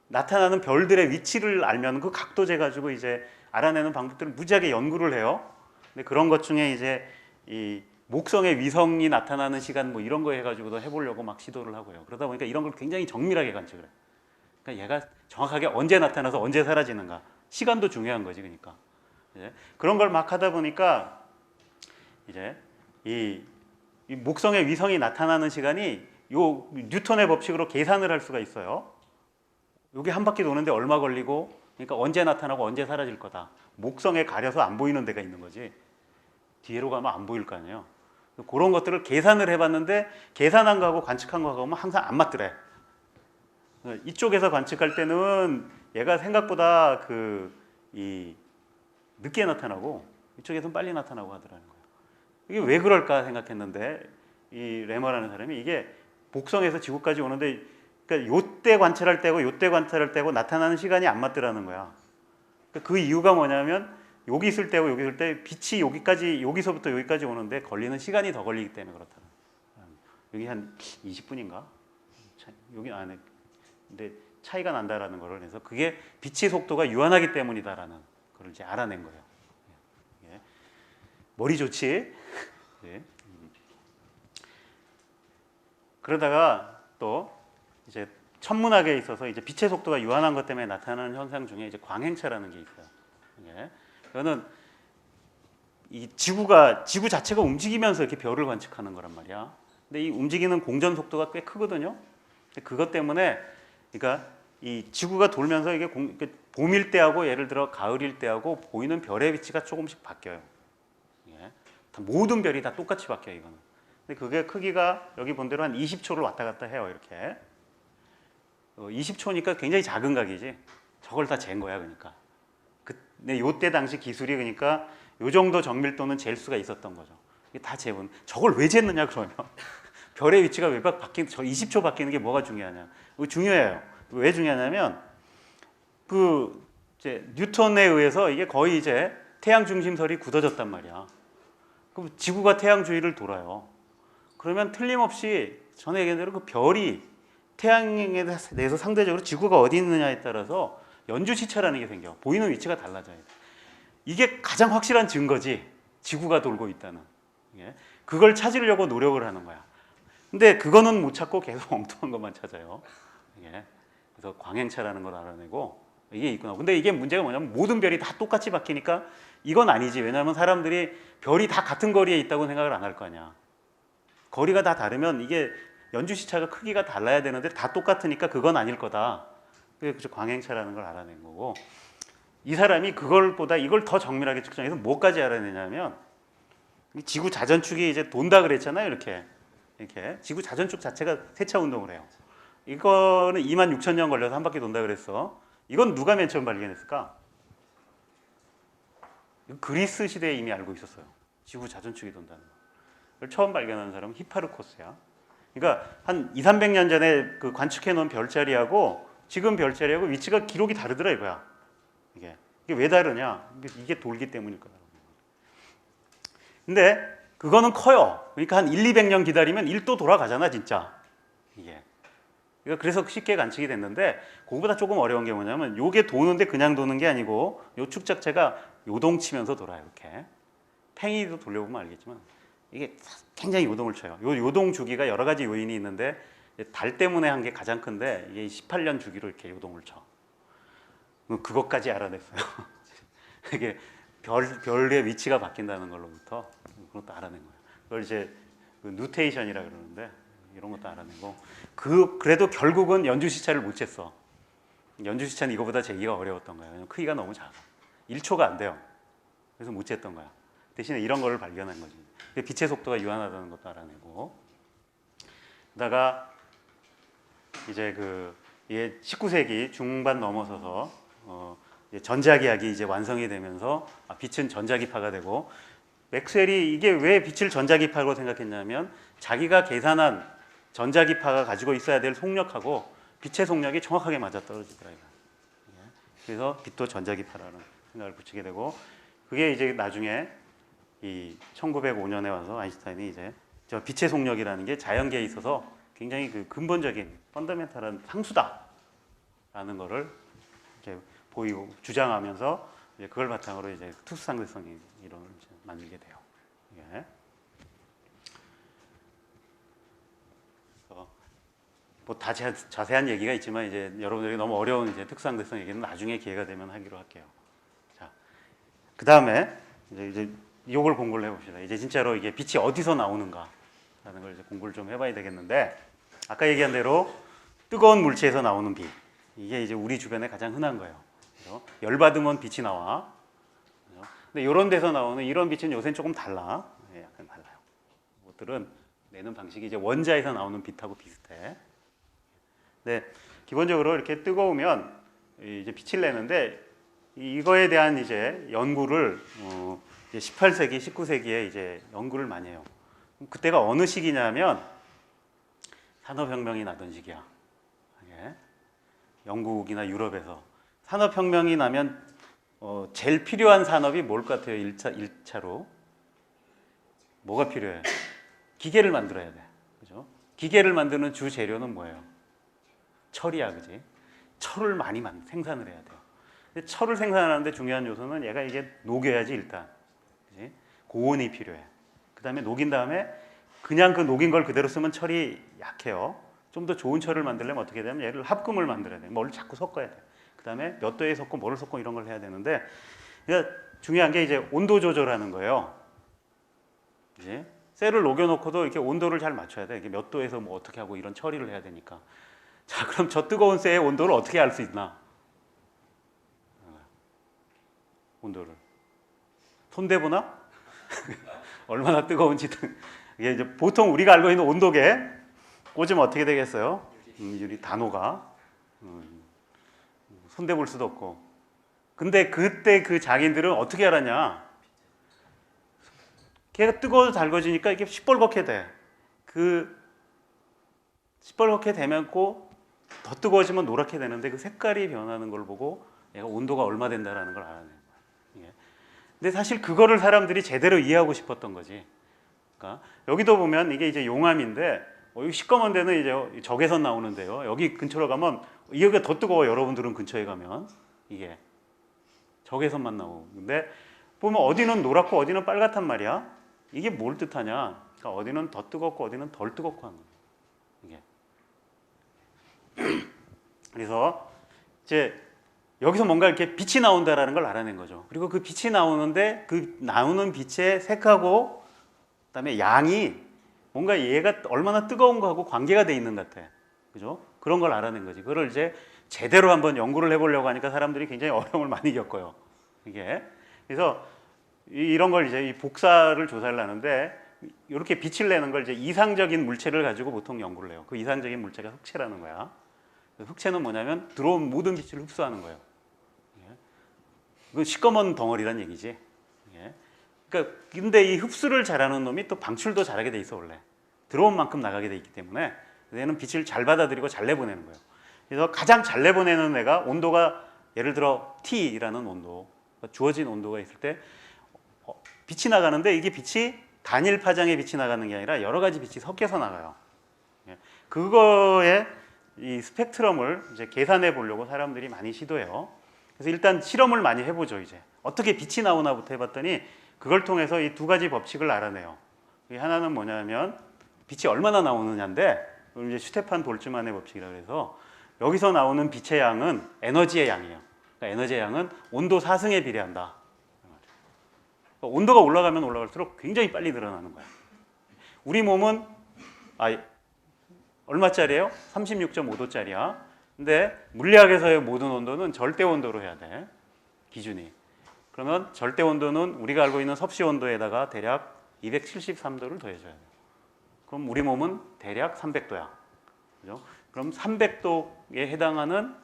나타나는 별들의 위치를 알면 그 각도 재가지고 이제 알아내는 방법들을 무지하게 연구를 해요. 근데 그런 것 중에 이제 이 목성의 위성이 나타나는 시간 뭐 이런 거 해가지고도 해보려고 막 시도를 하고요. 그러다 보니까 이런 걸 굉장히 정밀하게 관측을 해요. 그러니까 얘가 정확하게 언제 나타나서 언제 사라지는가. 시간도 중요한 거지, 그러니까. 이제 그런 걸 막 하다 보니까 이제 이 목성의 위성이 나타나는 시간이 요 뉴턴의 법칙으로 계산을 할 수가 있어요. 여기 한 바퀴 도는데 얼마 걸리고, 그러니까 언제 나타나고 언제 사라질 거다. 목성에 가려서 안 보이는 데가 있는 거지. 뒤로 가면 안 보일 거 아니에요. 그런 것들을 계산을 해봤는데 계산한 거하고 관측한 거하고는 항상 안 맞더래. 이쪽에서 관측할 때는 얘가 생각보다 늦게 나타나고 이쪽에서는 빨리 나타나고 하더라는 거예요. 이게 왜 그럴까 생각했는데 이 레머라는 사람이 이게 목성에서 지구까지 오는데 그러니까 요때 관찰할 때고 요때 관찰할 때고 나타나는 시간이 안 맞더라는 거야. 그러니까 그 이유가 뭐냐면 여기 있을 때고 여기 있을 때 빛이 여기서부터 여기까지 오는데 걸리는 시간이 더 걸리기 때문에 그렇다는 거야. 여기 한 20분인가? 여기 안에 근데 차이가 난다라는 거를 해서 그게 빛의 속도가 유한하기 때문이다라는 걸 이제 알아낸 거예요. 예. 머리 좋지? 예. 그러다가 또 이제 천문학에 있어서 이제 빛의 속도가 유한한 것 때문에 나타나는 현상 중에 이제 광행차라는 게 있어요. 예. 이거는 이 지구 자체가 움직이면서 이렇게 별을 관측하는 거란 말이야. 근데 이 움직이는 공전 속도가 꽤 크거든요. 그것 때문에 그러니까 이 지구가 돌면서 이게 봄일 때하고 예를 들어 가을일 때하고 보이는 별의 위치가 조금씩 바뀌어요. 예. 다 모든 별이 다 똑같이 바뀌어요, 이거는. 근데 그게 크기가 여기 본 대로 한 20초를 왔다 갔다 해요, 이렇게. 20초니까 굉장히 작은 각이지. 저걸 다 잰 거야, 그러니까. 근데 요때 당시 기술이 그러니까 요 정도 정밀도는 잴 수가 있었던 거죠. 이게 다 재본. 저걸 왜 쟀느냐 그러면 별의 위치가 왜 저 20초 바뀌는 게 뭐가 중요하냐? 이거 중요해요. 왜 중요하냐면 그 이제 뉴턴에 의해서 이게 거의 이제 태양 중심설이 굳어졌단 말이야. 그럼 지구가 태양 주위를 돌아요. 그러면 틀림없이 전에 얘기한 대로 그 별이 태양에 대해서 상대적으로 지구가 어디 있느냐에 따라서 연주시차라는 게 생겨. 보이는 위치가 달라져야 돼. 이게 가장 확실한 증거지. 지구가 돌고 있다는. 그걸 찾으려고 노력을 하는 거야. 근데 그거는 못 찾고 계속 엉뚱한 것만 찾아요. 그래서 광행차라는 걸 알아내고 이게 있구나. 근데 이게 문제가 뭐냐면 모든 별이 다 똑같이 바뀌니까 이건 아니지. 왜냐하면 사람들이 별이 다 같은 거리에 있다고 생각을 안 할 거 아니야. 거리가 다 다르면 이게 연주시차가 크기가 달라야 되는데 다 똑같으니까 그건 아닐 거다. 그래서 광행차라는 걸 알아낸 거고, 이 사람이 그걸보다 이걸 더 정밀하게 측정해서 뭐까지 알아내냐면 지구 자전축이 이제 돈다 그랬잖아요. 이렇게 지구 자전축 자체가 세차 운동을 해요. 이거는 26,000년 걸려서 한 바퀴 돈다 그랬어. 이건 누가 맨 처음 발견했을까? 그리스 시대에 이미 알고 있었어요. 지구 자전축이 돈다는 거. 그걸 처음 발견한 사람은 히파르코스야. 그러니까 한 200~300년 전에 그 관측해 놓은 별자리하고 지금 별자리하고 위치가 기록이 다르더라 이거야. 이게 왜 다르냐? 이게 돌기 때문일 거다. 근데 그거는 커요. 그러니까 한 100~200년 기다리면 1도 돌아가잖아, 진짜. 이게. 그래서 쉽게 관측이 됐는데 그거보다 조금 어려운 게 뭐냐면 요게 도는데 그냥 도는 게 아니고 요 축 자체가 요동치면서 돌아요. 이렇게. 팽이도 돌려보면 알겠지만 이게 굉장히 요동을 쳐요. 요 요동 주기가 여러 가지 요인이 있는데 달 때문에 한 게 가장 큰데 이게 18년 주기로 이렇게 요동을 쳐. 그것까지 알아냈어요. 이게 별의 위치가 바뀐다는 걸로부터 그것도 알아낸 거예요. 그걸 이제 누테이션이라 그러는데 이런 것도 알아내고 그래도 결국은 연주시차를 못 쟀어. 연주시차는 이거보다 재기가 어려웠던 거예요. 왜냐면 크기가 너무 작아. 1초가 안 돼요. 그래서 못 쟀던 거야. 대신에 이런 거를 발견한 거지. 빛의 속도가 유한하다는 것도 알아내고. 그러다가 이제 이게 19세기 중반 넘어서서 전자기학이 이제 완성이 되면서 빛은 전자기파가 되고, 맥스웰이 이게 왜 빛을 전자기파로 생각했냐면 자기가 계산한 전자기파가 가지고 있어야 될 속력하고 빛의 속력이 정확하게 맞아떨어지더라고요. 그래서 빛도 전자기파라는 생각을 붙이게 되고, 그게 이제 나중에 이 1905년에 와서 아인슈타인이 이제 저 빛의 속력이라는 게 자연계에 있어서 굉장히 근본적인 펀더멘탈한 상수다라는 거를 이제 보이고 주장하면서 이제 그걸 바탕으로 이제 투수상대성 이론을 이제 만들게 돼요. 예. 뭐 다 자세한 얘기가 있지만 이제 여러분들이 너무 어려운 이제 특수상대성 얘기는 나중에 기회가 되면 하기로 할게요. 자, 그 다음에 이제 이걸 공부를 해봅시다. 이제 진짜로 이게 빛이 어디서 나오는가라는 걸 이제 공부를 좀 해봐야 되겠는데, 아까 얘기한 대로 뜨거운 물체에서 나오는 빛, 이게 이제 우리 주변에 가장 흔한 거예요. 그렇죠? 열 받으면 빛이 나와. 그렇죠? 근데 이런 데서 나오는 이런 빛은 요새는 조금 달라. 네, 약간 달라요. 이것들은 내는 방식이 이제 원자에서 나오는 빛하고 비슷해. 네, 기본적으로 이렇게 뜨거우면 이제 빛을 내는데, 이거에 대한 이제 연구를 18세기, 19세기에 이제 연구를 많이 해요. 그때가 어느 시기냐면 산업혁명이 나던 시기야. 예. 영국이나 유럽에서 산업혁명이 나면 제일 필요한 산업이 뭘 것 같아요? 1차로 뭐가 필요해? 기계를 만들어야 돼. 그죠? 기계를 만드는 주 재료는 뭐예요? 철이야, 그지? 철을 많이 생산을 해야 돼요. 근데 철을 생산하는데 중요한 요소는 얘가 이게 녹여야지 일단. 그지? 고온이 필요해. 그 다음에 녹인 다음에 그냥 그 녹인 걸 그대로 쓰면 철이 약해요. 좀 더 좋은 철을 만들려면 어떻게 되냐면 얘를 합금을 만들어야 돼. 뭘 자꾸 섞어야 돼. 그 다음에 몇 도에 섞고 뭐를 섞고 이런 걸 해야 되는데, 그러니까 중요한 게 이제 온도 조절하는 거예요. 그지? 셀을 녹여놓고도 이렇게 온도를 잘 맞춰야 돼. 이게 몇 도에서 뭐 어떻게 하고 이런 처리를 해야 되니까. 자, 그럼 저 뜨거운 쇠의 온도를 어떻게 알 수 있나? 온도를. 손대보나? 얼마나 뜨거운지. 이게 이제 보통 우리가 알고 있는 온도계 꽂으면 어떻게 되겠어요? 유리 단호가. 손대볼 수도 없고. 근데 그때 그 장인들은 어떻게 알았냐? 걔가 뜨거워서 달궈지니까 이게 시뻘겋게 돼. 그 시뻘겋게 되면 더 뜨거워지면 노랗게 되는데 그 색깔이 변하는 걸 보고 얘가 온도가 얼마 된다라는 걸 알아내는 거야. 예. 근데 사실 그거를 사람들이 제대로 이해하고 싶었던 거지. 그러니까 여기도 보면 이게 이제 용암인데 여기 시꺼먼 데는 이제 적외선 나오는데요. 여기 근처로 가면 여기가 더 뜨거워. 여러분들은 근처에 가면 이게 적외선만 나오고. 근데 보면 어디는 노랗고 어디는 빨갛단 말이야. 이게 뭘 뜻하냐? 그러니까 어디는 더 뜨겁고 어디는 덜 뜨겁고 하는 거야. 이게. 그래서 이제 여기서 뭔가 이렇게 빛이 나온다라는 걸 알아낸 거죠. 그리고 그 빛이 나오는데 그 나오는 빛의 색하고 그다음에 양이 뭔가 얘가 얼마나 뜨거운 거하고 관계가 돼 있는 것 같아. 그죠? 그런 걸 알아낸 거지. 그걸 이제 제대로 한번 연구를 해보려고 하니까 사람들이 굉장히 어려움을 많이 겪어요. 이게. 그래서 이런 걸 이제 이 복사를 조사를 하는데 이렇게 빛을 내는 걸 이제 이상적인 물체를 가지고 보통 연구를 해요. 그 이상적인 물체가 흑채라는 거야. 흑채는 뭐냐면 들어온 모든 빛을 흡수하는 거예요. 그 시꺼먼 덩어리란 얘기지. 그러니까 근데 이 흡수를 잘하는 놈이 또 방출도 잘하게 돼 있어 원래. 들어온 만큼 나가게 돼 있기 때문에 얘는 빛을 잘 받아들이고 잘 내보내는 거예요. 그래서 가장 잘 내보내는 애가 온도가 예를 들어 T라는 온도, 주어진 온도가 있을 때 빛이 나가는데 이게 빛이 단일 파장의 빛이 나가는 게 아니라 여러 가지 빛이 섞여서 나가요. 그거에 이 스펙트럼을 이제 계산해 보려고 사람들이 많이 시도해요. 그래서 일단 실험을 많이 해보죠. 이제 어떻게 빛이 나오나부터 해봤더니 그걸 통해서 이 두 가지 법칙을 알아내요. 하나는 뭐냐면 빛이 얼마나 나오느냐인데 이제 슈테판 볼츠만의 법칙이라고 해서 여기서 나오는 빛의 양은 에너지의 양이에요. 그러니까 에너지의 양은 온도 사승에 비례한다. 그러니까 온도가 올라가면 올라갈수록 굉장히 빨리 늘어나는 거야. 우리 몸은 얼마짜리예요? 36.5도짜리야. 근데 물리학에서의 모든 온도는 절대 온도로 해야 돼. 기준이. 그러면 절대 온도는 우리가 알고 있는 섭씨 온도에다가 대략 273도를 더해줘야 돼요. 그럼 우리 몸은 대략 300도야. 그죠? 그럼 300도에 해당하는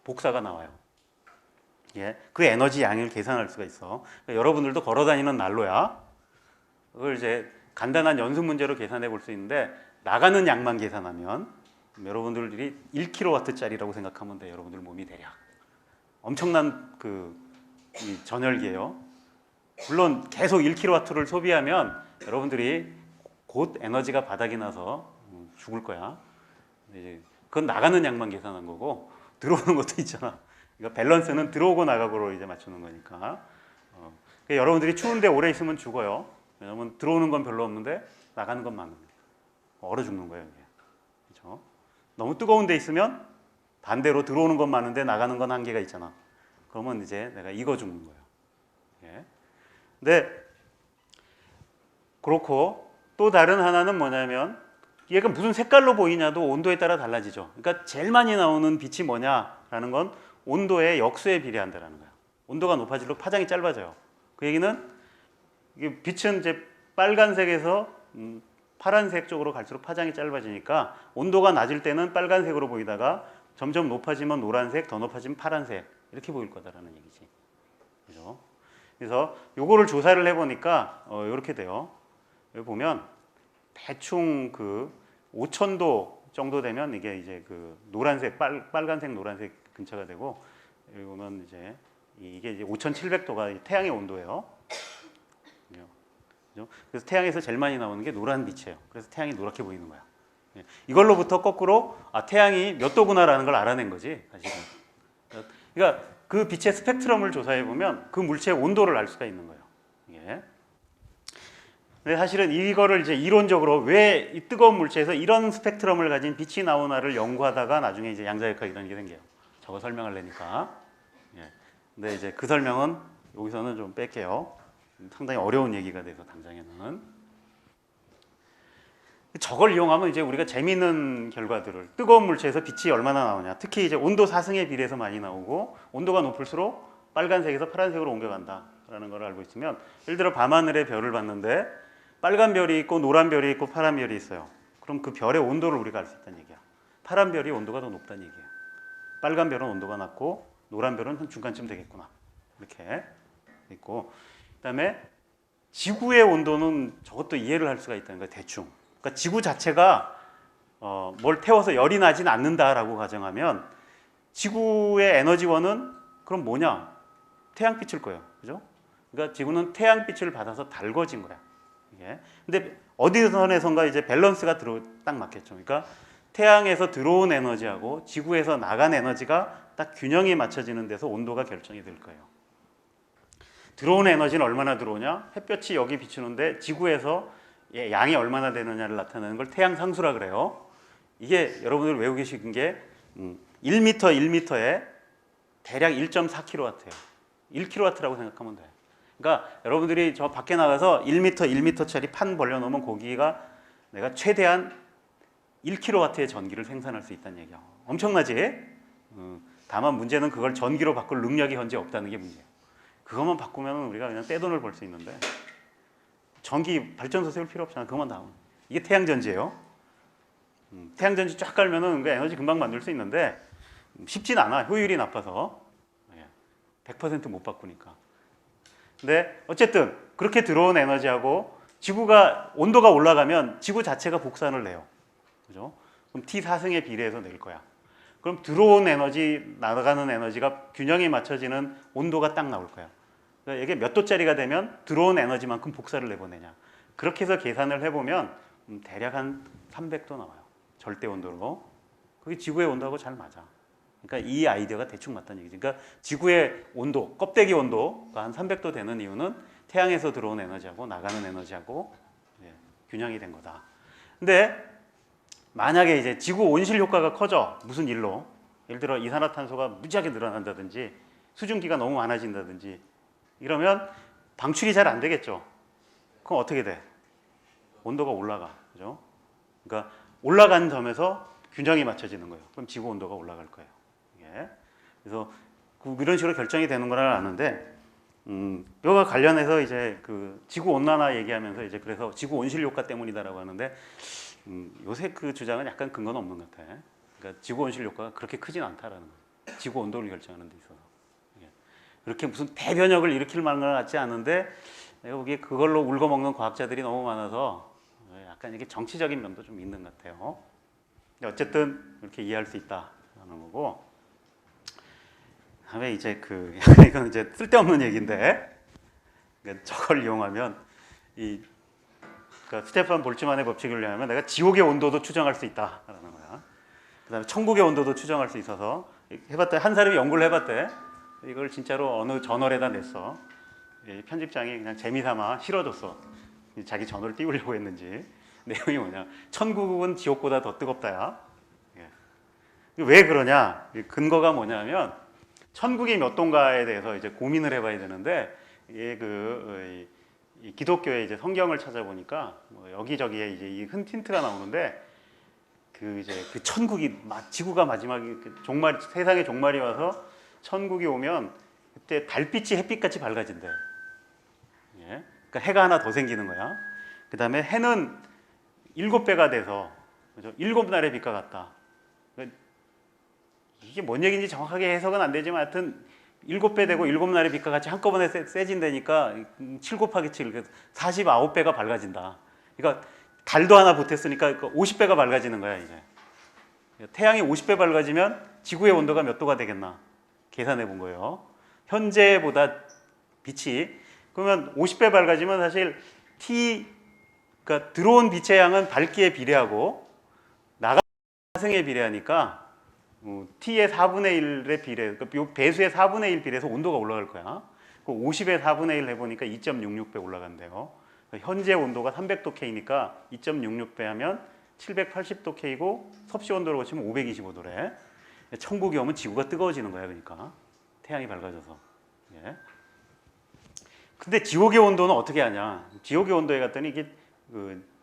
복사가 나와요. 예, 그 에너지 양을 계산할 수가 있어. 그러니까 여러분들도 걸어다니는 난로야. 그걸 이제 간단한 연습 문제로 계산해 볼 수 있는데 나가는 양만 계산하면 여러분들이 1kW짜리라고 생각하면 돼. 여러분들 몸이 대략 엄청난 이 전열기예요. 물론 계속 1kW를 소비하면 여러분들이 곧 에너지가 바닥이 나서 죽을 거야. 그건 나가는 양만 계산한 거고 들어오는 것도 있잖아. 그러니까 밸런스는 들어오고 나가고로 이제 맞추는 거니까. 그러니까 여러분들이 추운데 오래 있으면 죽어요. 왜냐면 들어오는 건 별로 없는데 나가는 건 많습니다. 얼어 죽는 거예요. 그렇죠? 너무 뜨거운 데 있으면 반대로 들어오는 건 많은데 나가는 건 한계가 있잖아. 그러면 이제 내가 익어 죽는 거예요. 예. 근데 그렇고 또 다른 하나는 뭐냐면 얘가 무슨 색깔로 보이냐도 온도에 따라 달라지죠. 그러니까 제일 많이 나오는 빛이 뭐냐라는 건 온도의 역수에 비례한다는 거예요. 온도가 높아질수록 파장이 짧아져요. 그 얘기는 이게 빛은 이제 빨간색에서 파란색 쪽으로 갈수록 파장이 짧아지니까 온도가 낮을 때는 빨간색으로 보이다가 점점 높아지면 노란색, 더 높아지면 파란색 이렇게 보일 거다라는 얘기지. 그죠? 그래서 요거를 조사를 해보니까 이렇게 돼요. 여기 보면 대충 5000도 정도 되면 이게 이제 노란색, 빨간색, 노란색 근처가 되고 여기 보면 이게 이제 5700도가 태양의 온도예요. 그죠? 그래서 태양에서 제일 많이 나오는 게 노란 빛이에요. 그래서 태양이 노랗게 보이는 거야. 이걸로부터 거꾸로 태양이 몇 도구나라는 걸 알아낸 거지, 사실은. 그러니까 그 빛의 스펙트럼을 조사해 보면 그 물체의 온도를 알 수가 있는 거예요. 예. 근데 사실은 이거를 이제 이론적으로 왜 이 뜨거운 물체에서 이런 스펙트럼을 가진 빛이 나오나를 연구하다가 나중에 이제 양자역학이라는 게 생겨요. 저거 설명하려니까. 예. 근데 이제 그 설명은 여기서는 좀 뺄게요. 상당히 어려운 얘기가 돼서 당장에는. 저걸 이용하면 이제 우리가 재미있는 결과들을 뜨거운 물체에서 빛이 얼마나 나오냐. 특히 이제 온도 사승에 비례해서 많이 나오고 온도가 높을수록 빨간색에서 파란색으로 옮겨간다라는 걸 알고 있으면, 예를 들어 밤하늘에 별을 봤는데 빨간 별이 있고 노란 별이 있고 파란 별이 있어요. 그럼 그 별의 온도를 우리가 알 수 있다는 얘기야. 파란 별이 온도가 더 높다는 얘기예요. 빨간 별은 온도가 낮고 노란 별은 한 중간쯤 되겠구나. 이렇게 있고, 그다음에 지구의 온도는 저것도 이해를 할 수가 있다는 거예요. 대충. 그러니까 지구 자체가 뭘 태워서 열이 나진 않는다라고 가정하면 지구의 에너지원은 그럼 뭐냐? 태양빛일 거예요. 그죠? 그러니까 지구는 태양빛을 받아서 달궈진 거야. 이게. 근데 어디 선에선가 이제 밸런스가 딱 맞겠죠. 그러니까 태양에서 들어온 에너지하고 지구에서 나간 에너지가 딱 균형이 맞춰지는 데서 온도가 결정이 될 거예요. 들어온 에너지는 얼마나 들어오냐? 햇볕이 여기 비추는데 지구에서 양이 얼마나 되느냐를 나타내는 걸 태양 상수라 그래요. 이게 여러분들 외우고 계신 게 1m 1m에 대략 1.4kW예요. 1kW라고 생각하면 돼요. 그러니까 여러분들이 저 밖에 나가서 1m 1m짜리 판 벌려놓으면 거기가 내가 최대한 1kW의 전기를 생산할 수 있다는 얘기야. 엄청나지? 다만 문제는 그걸 전기로 바꿀 능력이 현재 없다는 게 문제예요. 그것만 바꾸면 우리가 그냥 떼돈을 벌 수 있는데, 전기 발전소 세울 필요 없잖아. 그것만 다 하면. 이게 태양전지예요. 태양전지 쫙 깔면은 그 에너지 금방 만들 수 있는데 쉽진 않아. 효율이 나빠서 100% 못 바꾸니까. 근데 어쨌든 그렇게 들어온 에너지하고 지구가 온도가 올라가면 지구 자체가 복산을 내요. 그죠? 그럼 T4승에 비례해서 낼 거야. 그럼 들어온 에너지, 나가는 에너지가 균형이 맞춰지는 온도가 딱 나올 거야. 그러니까 이게 몇 도짜리가 되면 들어온 에너지만큼 복사를 내보내냐. 그렇게 해서 계산을 해보면 대략 한 300도 나와요. 절대 온도로. 그게 지구의 온도하고 잘 맞아. 그러니까 이 아이디어가 대충 맞다는 얘기지. 그러니까 지구의 온도, 껍데기 온도가 한 300도 되는 이유는 태양에서 들어온 에너지하고 나가는 에너지하고 균형이 된 거다. 근데 만약에 이제 지구 온실 효과가 커져. 무슨 일로? 예를 들어 이산화탄소가 무지하게 늘어난다든지 수증기가 너무 많아진다든지 이러면 방출이 잘 안 되겠죠. 그럼 어떻게 돼? 온도가 올라가. 그죠? 그러니까 올라간 점에서 균형이 맞춰지는 거예요. 그럼 지구 온도가 올라갈 거예요. 예. 그래서 이런 식으로 결정이 되는 걸 아는데, 이거와 관련해서 이제 그 지구 온난화 얘기하면서 이제 그래서 지구 온실 효과 때문이다라고 하는데, 요새 그 주장은 약간 근거는 없는 것 같아. 그러니까 지구 온실 효과가 그렇게 크진 않다라는 거예요. 지구 온도를 결정하는 데 있어서. 예. 그렇게 무슨 대변혁을 일으킬 만한 것 같지 않은데, 내가 보기에 그걸로 울고먹는 과학자들이 너무 많아서 약간 이게 정치적인 면도 좀 있는 것 같아요. 근데 어쨌든 이렇게 이해할 수 있다라는 거고, 다음에 이제 이건 이제 쓸데없는 얘기인데, 그러니까 저걸 이용하면 그러니까 스테판 볼츠만의 법칙을 이용하면 내가 지옥의 온도도 추정할 수 있다라는 거야. 그다음에 천국의 온도도 추정할 수 있어서 해봤대. 한 사람이 연구를 해봤대. 이걸 진짜로 어느 저널에다 냈어. 편집장이 그냥 재미삼아 실어줬어. 자기 저널을 띄우려고 했는지. 내용이 뭐냐? 천국은 지옥보다 더 뜨겁다야. 왜 그러냐? 근거가 뭐냐면 천국이 몇 도인가에 대해서 이제 고민을 해봐야 되는데, 이게 이 기독교의 이제 성경을 찾아보니까 뭐 여기저기에 이제 이 힌트가 나오는데, 이제 그 천국이 지구가 마지막에 종말, 세상의 종말이 와서 천국이 오면 그때 달빛이 햇빛같이 밝아진대. 예? 그러니까 해가 하나 더 생기는 거야. 그 다음에 해는 7배가 돼서, 그죠? 7날의 빛과 같다. 이게 뭔 얘기인지 정확하게 해석은 안 되지만 하여튼 7배 되고 7날의 빛과 같이 한꺼번에 세진다니까 7 곱하기 7, 49배가 밝아진다. 그러니까 달도 하나 보탰으니까 50배가 밝아지는 거야 이제. 태양이 50배 밝아지면 지구의 온도가 몇 도가 되겠나 계산해 본 거예요. 현재보다 빛이, 그러면 50배 밝아지면 사실 그러니까 들어온 빛의 양은 밝기에 비례하고 나가는 파생에 비례하니까 T의 4분의 1의 비례, 그러니까 배수의 4분의 1 비례해서 온도가 올라갈 거야. 50의 4분의 1 해보니까 2.66배 올라간대요. 현재 온도가 300도 K니까 2.66배 하면 780도 K고 섭씨 온도로 고치면 525도래. 천국이 오면 지구가 뜨거워지는 거야. 그러니까 태양이 밝아져서. 예. 근데 지옥의 온도는 어떻게 하냐? 지옥의 온도에 갔더니 이게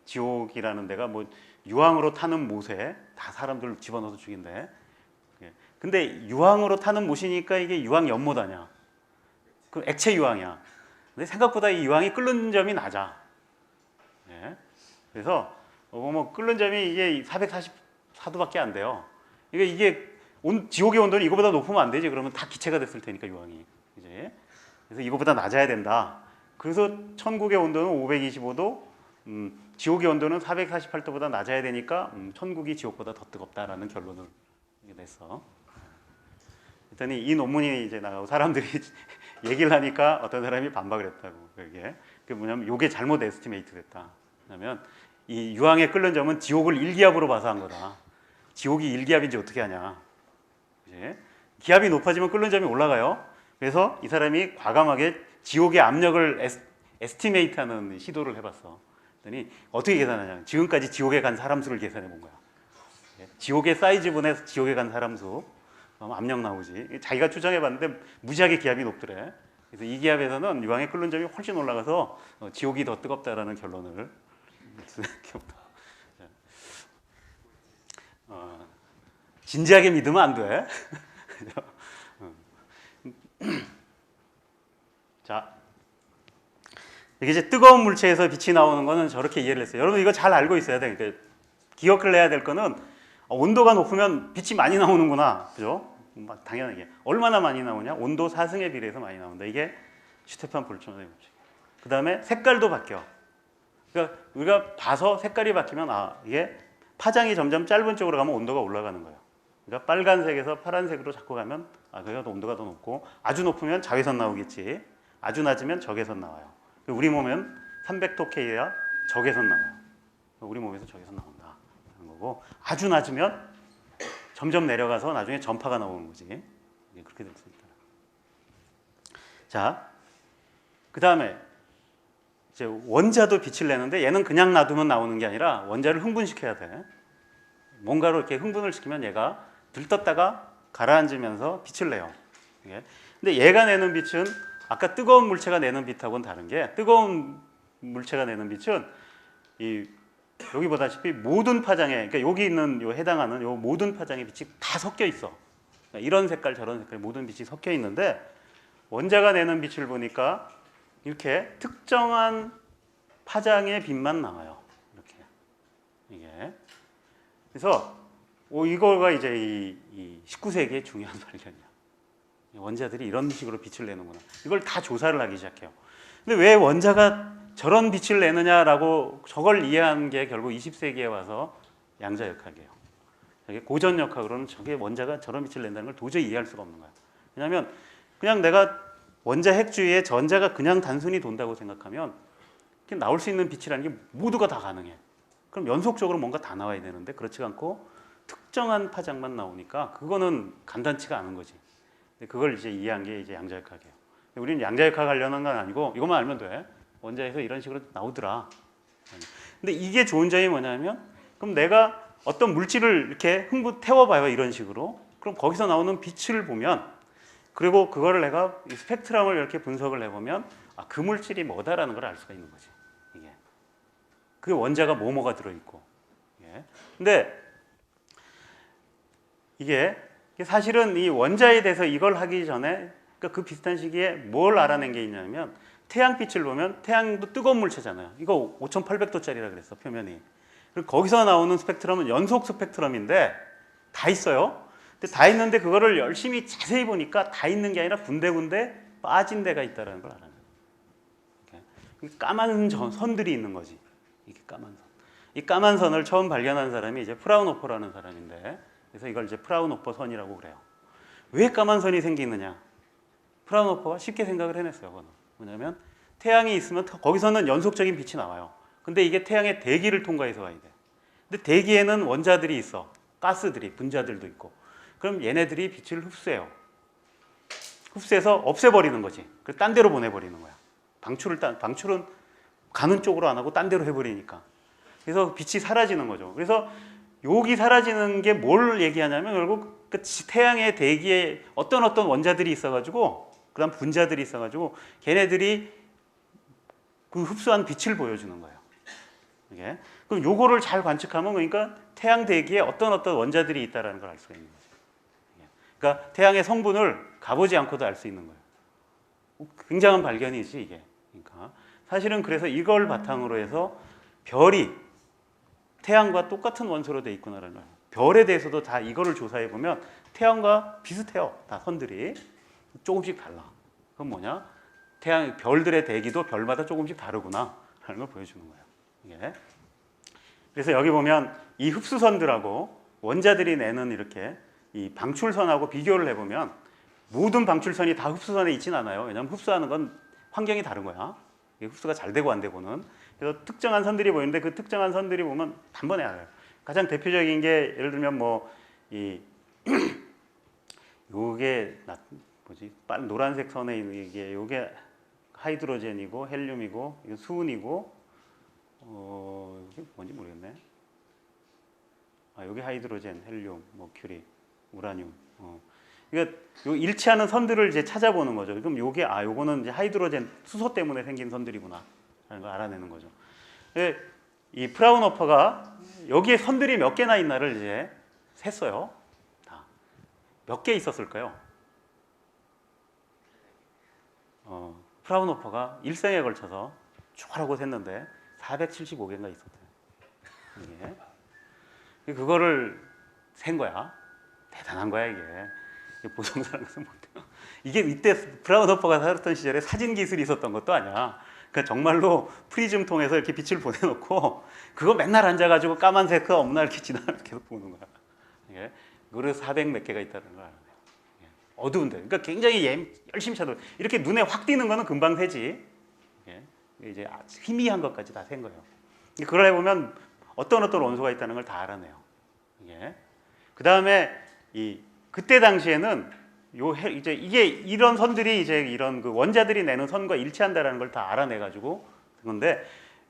지옥이라는 데가 뭐 유황으로 타는 못에 다 사람들 집어넣어서 죽인대. 근데 유황으로 타는 못이니까 이게 유황 연못 아니야. 그 액체 유황이야. 근데 생각보다 이 유황이 끓는 점이 낮아. 예. 그래서 뭐 끓는 점이 이게 444도밖에 안 돼요. 이게 지옥의 온도는 이거보다 높으면 안 되지. 그러면 다 기체가 됐을 테니까 유황이. 이제 그래서 이거보다 낮아야 된다. 그래서 천국의 온도는 525도, 지옥의 온도는 448도보다 낮아야 되니까 천국이 지옥보다 더 뜨겁다라는 결론을 냈어. 그랬더니 이 논문이 이제 나가고 사람들이 얘기를 하니까 어떤 사람이 반박을 했다고. 그게 뭐냐면 이게 잘못 에스티메이트 됐다. 왜냐면 이 유황의 끓는 점은 지옥을 1기압으로 봐서 한 거다. 지옥이 1기압인지 어떻게 하냐. 그치? 기압이 높아지면 끓는 점이 올라가요. 그래서 이 사람이 과감하게 지옥의 압력을 에스티메이트하는 시도를 해봤어. 그랬더니 어떻게 계산하냐. 지금까지 지옥에 간 사람 수를 계산해 본 거야. 지옥의 사이즈분의 지옥에 간 사람 수. 압력 나오지. 자기가 추정해봤는데 무지하게 기압이 높더래. 그래서 이 기압에서는 유황의 끓는 점이 훨씬 올라가서 지옥이 더 뜨겁다라는 결론을 진지하게 믿으면 안 돼. 자, 이게 이제 뜨거운 물체에서 빛이 나오는 거는 저렇게 이해를 했어요. 여러분 이거 잘 알고 있어야 돼. 그러니까 기억을 해야 될 거는 온도가 높으면 빛이 많이 나오는구나, 그죠? 당연하게 얼마나 많이 나오냐? 온도 사승에 비례해서 많이 나온다. 이게 슈테판 볼츠만의 법칙. 그 다음에 색깔도 바뀌어. 그러니까 우리가 봐서 색깔이 바뀌면 이게 파장이 점점 짧은 쪽으로 가면 온도가 올라가는 거예요. 그러니까 빨간색에서 파란색으로 자꾸 가면 그래도 온도가 더 높고, 아주 높으면 자외선 나오겠지. 아주 낮으면 적외선 나와요. 우리 몸은 300도 K야 적외선 나와요. 우리 몸에서 적외선 나온다 하는 거고, 아주 낮으면 점점 내려가서 나중에 전파가 나오는 거지. 그렇게 될 수 있다. 자, 그 다음에 이제 원자도 빛을 내는데 얘는 그냥 놔두면 나오는 게 아니라 원자를 흥분시켜야 돼. 뭔가로 이렇게 흥분을 시키면 얘가 들떴다가 가라앉으면서 빛을 내요. 근데 얘가 내는 빛은 아까 뜨거운 물체가 내는 빛하고는 다른 게, 뜨거운 물체가 내는 빛은 여기 보다시피 모든 파장에, 그러니까 여기 있는 해당하는 모든 파장의 빛이 다 섞여 있어. 그러니까 이런 색깔 저런 색깔 모든 빛이 섞여 있는데, 원자가 내는 빛을 보니까 이렇게 특정한 파장의 빛만 나와요. 이렇게 이게. 그래서 이거가 이제 이 19세기의 중요한 발견이야. 원자들이 이런 식으로 빛을 내는구나. 이걸 다 조사를 하기 시작해요. 근데 왜 원자가 저런 빛을 내느냐라고 저걸 이해한 게 결국 20세기에 와서 양자역학이에요. 고전역학으로는 저게 원자가 저런 빛을 낸다는 걸 도저히 이해할 수가 없는 거야. 왜냐하면 그냥 내가 원자 핵 주위에 전자가 그냥 단순히 돈다고 생각하면 나올 수 있는 빛이라는 게 모두가 다 가능해. 그럼 연속적으로 뭔가 다 나와야 되는데 그렇지 않고 특정한 파장만 나오니까 그거는 간단치가 않은 거지. 그걸 이제 이해한 게 이제 양자역학이에요. 우리는 양자역학 하려는 건 아니고 이것만 알면 돼. 원자에서 이런 식으로 나오더라. 근데 이게 좋은 점이 뭐냐면, 그럼 내가 어떤 물질을 이렇게 태워봐요. 이런 식으로. 그럼 거기서 나오는 빛을 보면, 그리고 그거를 내가 이 스펙트럼을 이렇게 분석을 해보면 그 물질이 뭐다라는 걸 알 수가 있는 거지. 그 원자가 뭐가 들어있고. 근데 이게 사실은 이 원자에 대해서 이걸 하기 전에, 그러니까 그 비슷한 시기에 뭘 알아낸 게 있냐면, 태양빛을 보면 태양도 뜨거운 물체잖아요. 이거 5800도짜리라 그랬어, 표면이. 그리고 거기서 나오는 스펙트럼은 연속 스펙트럼인데 다 있어요. 근데 다 있는데 그거를 열심히 자세히 보니까 다 있는 게 아니라 군데군데 빠진 데가 있다는 걸 알아요. 까만 선들이 있는 거지. 이게 까만 선. 이 까만 선을 처음 발견한 사람이 이제 프라운호퍼라는 사람인데, 그래서 이걸 이제 프라운호퍼 선이라고 그래요. 왜 까만 선이 생기느냐? 프라운호퍼가 쉽게 생각을 해냈어요. 그거는. 뭐냐면 태양이 있으면 거기서는 연속적인 빛이 나와요. 근데 이게 태양의 대기를 통과해서 와야 돼. 근데 대기에는 원자들이 있어. 가스들이, 분자들도 있고. 그럼 얘네들이 빛을 흡수해요. 흡수해서 없애버리는 거지. 그래서 딴 데로 보내버리는 거야. 방출은 가는 쪽으로 안 하고 딴 데로 해버리니까. 그래서 빛이 사라지는 거죠. 그래서 여기 사라지는 게 뭘 얘기하냐면, 결국 그 태양의 대기에 어떤 원자들이 있어가지고, 그 다음 분자들이 있어가지고 걔네들이 그 흡수한 빛을 보여주는 거예요. 이게. 그럼 요거를 잘 관측하면, 그러니까 태양 대기에 어떤 원자들이 있다는 걸 알 수가 있는 거죠. 그러니까 태양의 성분을 가보지 않고도 알 수 있는 거예요. 굉장한 발견이지 이게. 그러니까 사실은 그래서 이걸 바탕으로 해서 별이 태양과 똑같은 원소로 돼 있구나라는 거예요. 별에 대해서도 다 이거를 조사해 보면 태양과 비슷해요. 다 선들이 조금씩 달라. 그건 뭐냐? 태양 별들의 대기도 별마다 조금씩 다르구나라는 걸 보여주는 거예요. 이게. 그래서 여기 보면 이 흡수선들하고 원자들이 내는 이렇게 이 방출선하고 비교를 해보면 모든 방출선이 다 흡수선에 있진 않아요. 왜냐하면 흡수하는 건 환경이 다른 거야. 흡수가 잘 되고 안 되고는. 그래서 특정한 선들이 보이는데 그 특정한 선들이 보면 단번에 알아요. 가장 대표적인 게 예를 들면 뭐 이 요게 뭐지? 노란색 선에 있는 게 요게 하이드로젠이고 헬륨이고 이거 수은이고 이게 뭔지 모르겠네. 요게 하이드로젠, 헬륨, 머큐리, 우라늄. 그러니까 요 일치하는 선들을 이제 찾아보는 거죠. 그럼 요게 요거는 이제 하이드로젠 수소 때문에 생긴 선들이구나 라는 걸 알아내는 거죠. 이 프라운호퍼가 여기에 선들이 몇 개나 있나를 이제 셌어요. 다. 몇 개 있었을까요? 프라운호퍼가 일생에 걸쳐서 쭉 하라고 셌는데 475개인가 있었대요. 이게. 그거를 센 거야. 대단한 거야 이게. 보통 사람들은 못해요. 이게 이때 프라운호퍼가 살았던 시절에 사진 기술이 있었던 것도 아니야. 그러니까 정말로 프리즘 통해서 이렇게 빛을 보내놓고 그거 맨날 앉아가지고 까만색 그 없나 이렇게 지나가 계속 보는 거야. 이게. 그래서 400 몇 개가 있다는 걸 알아요. 어두운데. 그러니까 굉장히 열심히 찾아. 이렇게 눈에 확 띄는 거는 금방 새지. 이제 희미한 것까지 다 센 거예요. 그걸 해보면 어떤 원소가 있다는 걸 다 알아내요. 그 다음에 그때 당시에는 이제 이게 이런 선들이 이제 이런 그 원자들이 내는 선과 일치한다라는 걸 다 알아내가지고 그런데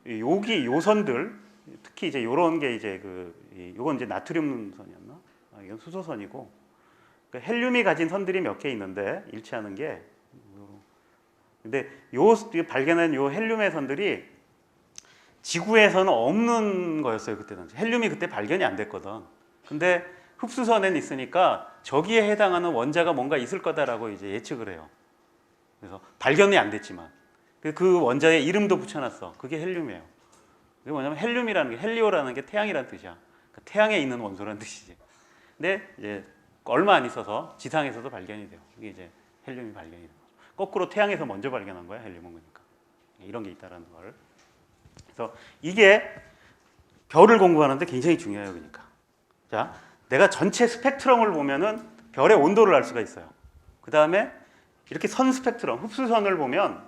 요 선들 특히 이제 요런 게 이제 요건 이제 나트륨 선이었나? 이건 수소선이고 그러니까 헬륨이 가진 선들이 몇 개 있는데 일치하는 게 근데 발견한 요 헬륨의 선들이 지구에서는 없는 거였어요 그때 당시. 헬륨이 그때 발견이 안 됐거든. 근데 흡수선에는 있으니까 저기에 해당하는 원자가 뭔가 있을 거다라고 이제 예측을 해요. 그래서 발견이 안 됐지만 그 원자에 이름도 붙여놨어. 그게 헬륨이에요. 그게 뭐냐면 헬륨이라는 게 헬리오라는 게 태양이라는 뜻이야. 그러니까 태양에 있는 원소라는 뜻이지. 근데 이제 얼마 안 있어서 지상에서도 발견이 돼요. 이게 이제 헬륨이 발견이 돼요. 거꾸로 태양에서 먼저 발견한 거야 헬륨은. 그러니까 이런 게 있다라는 걸. 그래서 이게 별을 공부하는데 굉장히 중요해요. 그러니까 자. 내가 전체 스펙트럼을 보면은 별의 온도를 알 수가 있어요. 그 다음에 이렇게 선 스펙트럼, 흡수선을 보면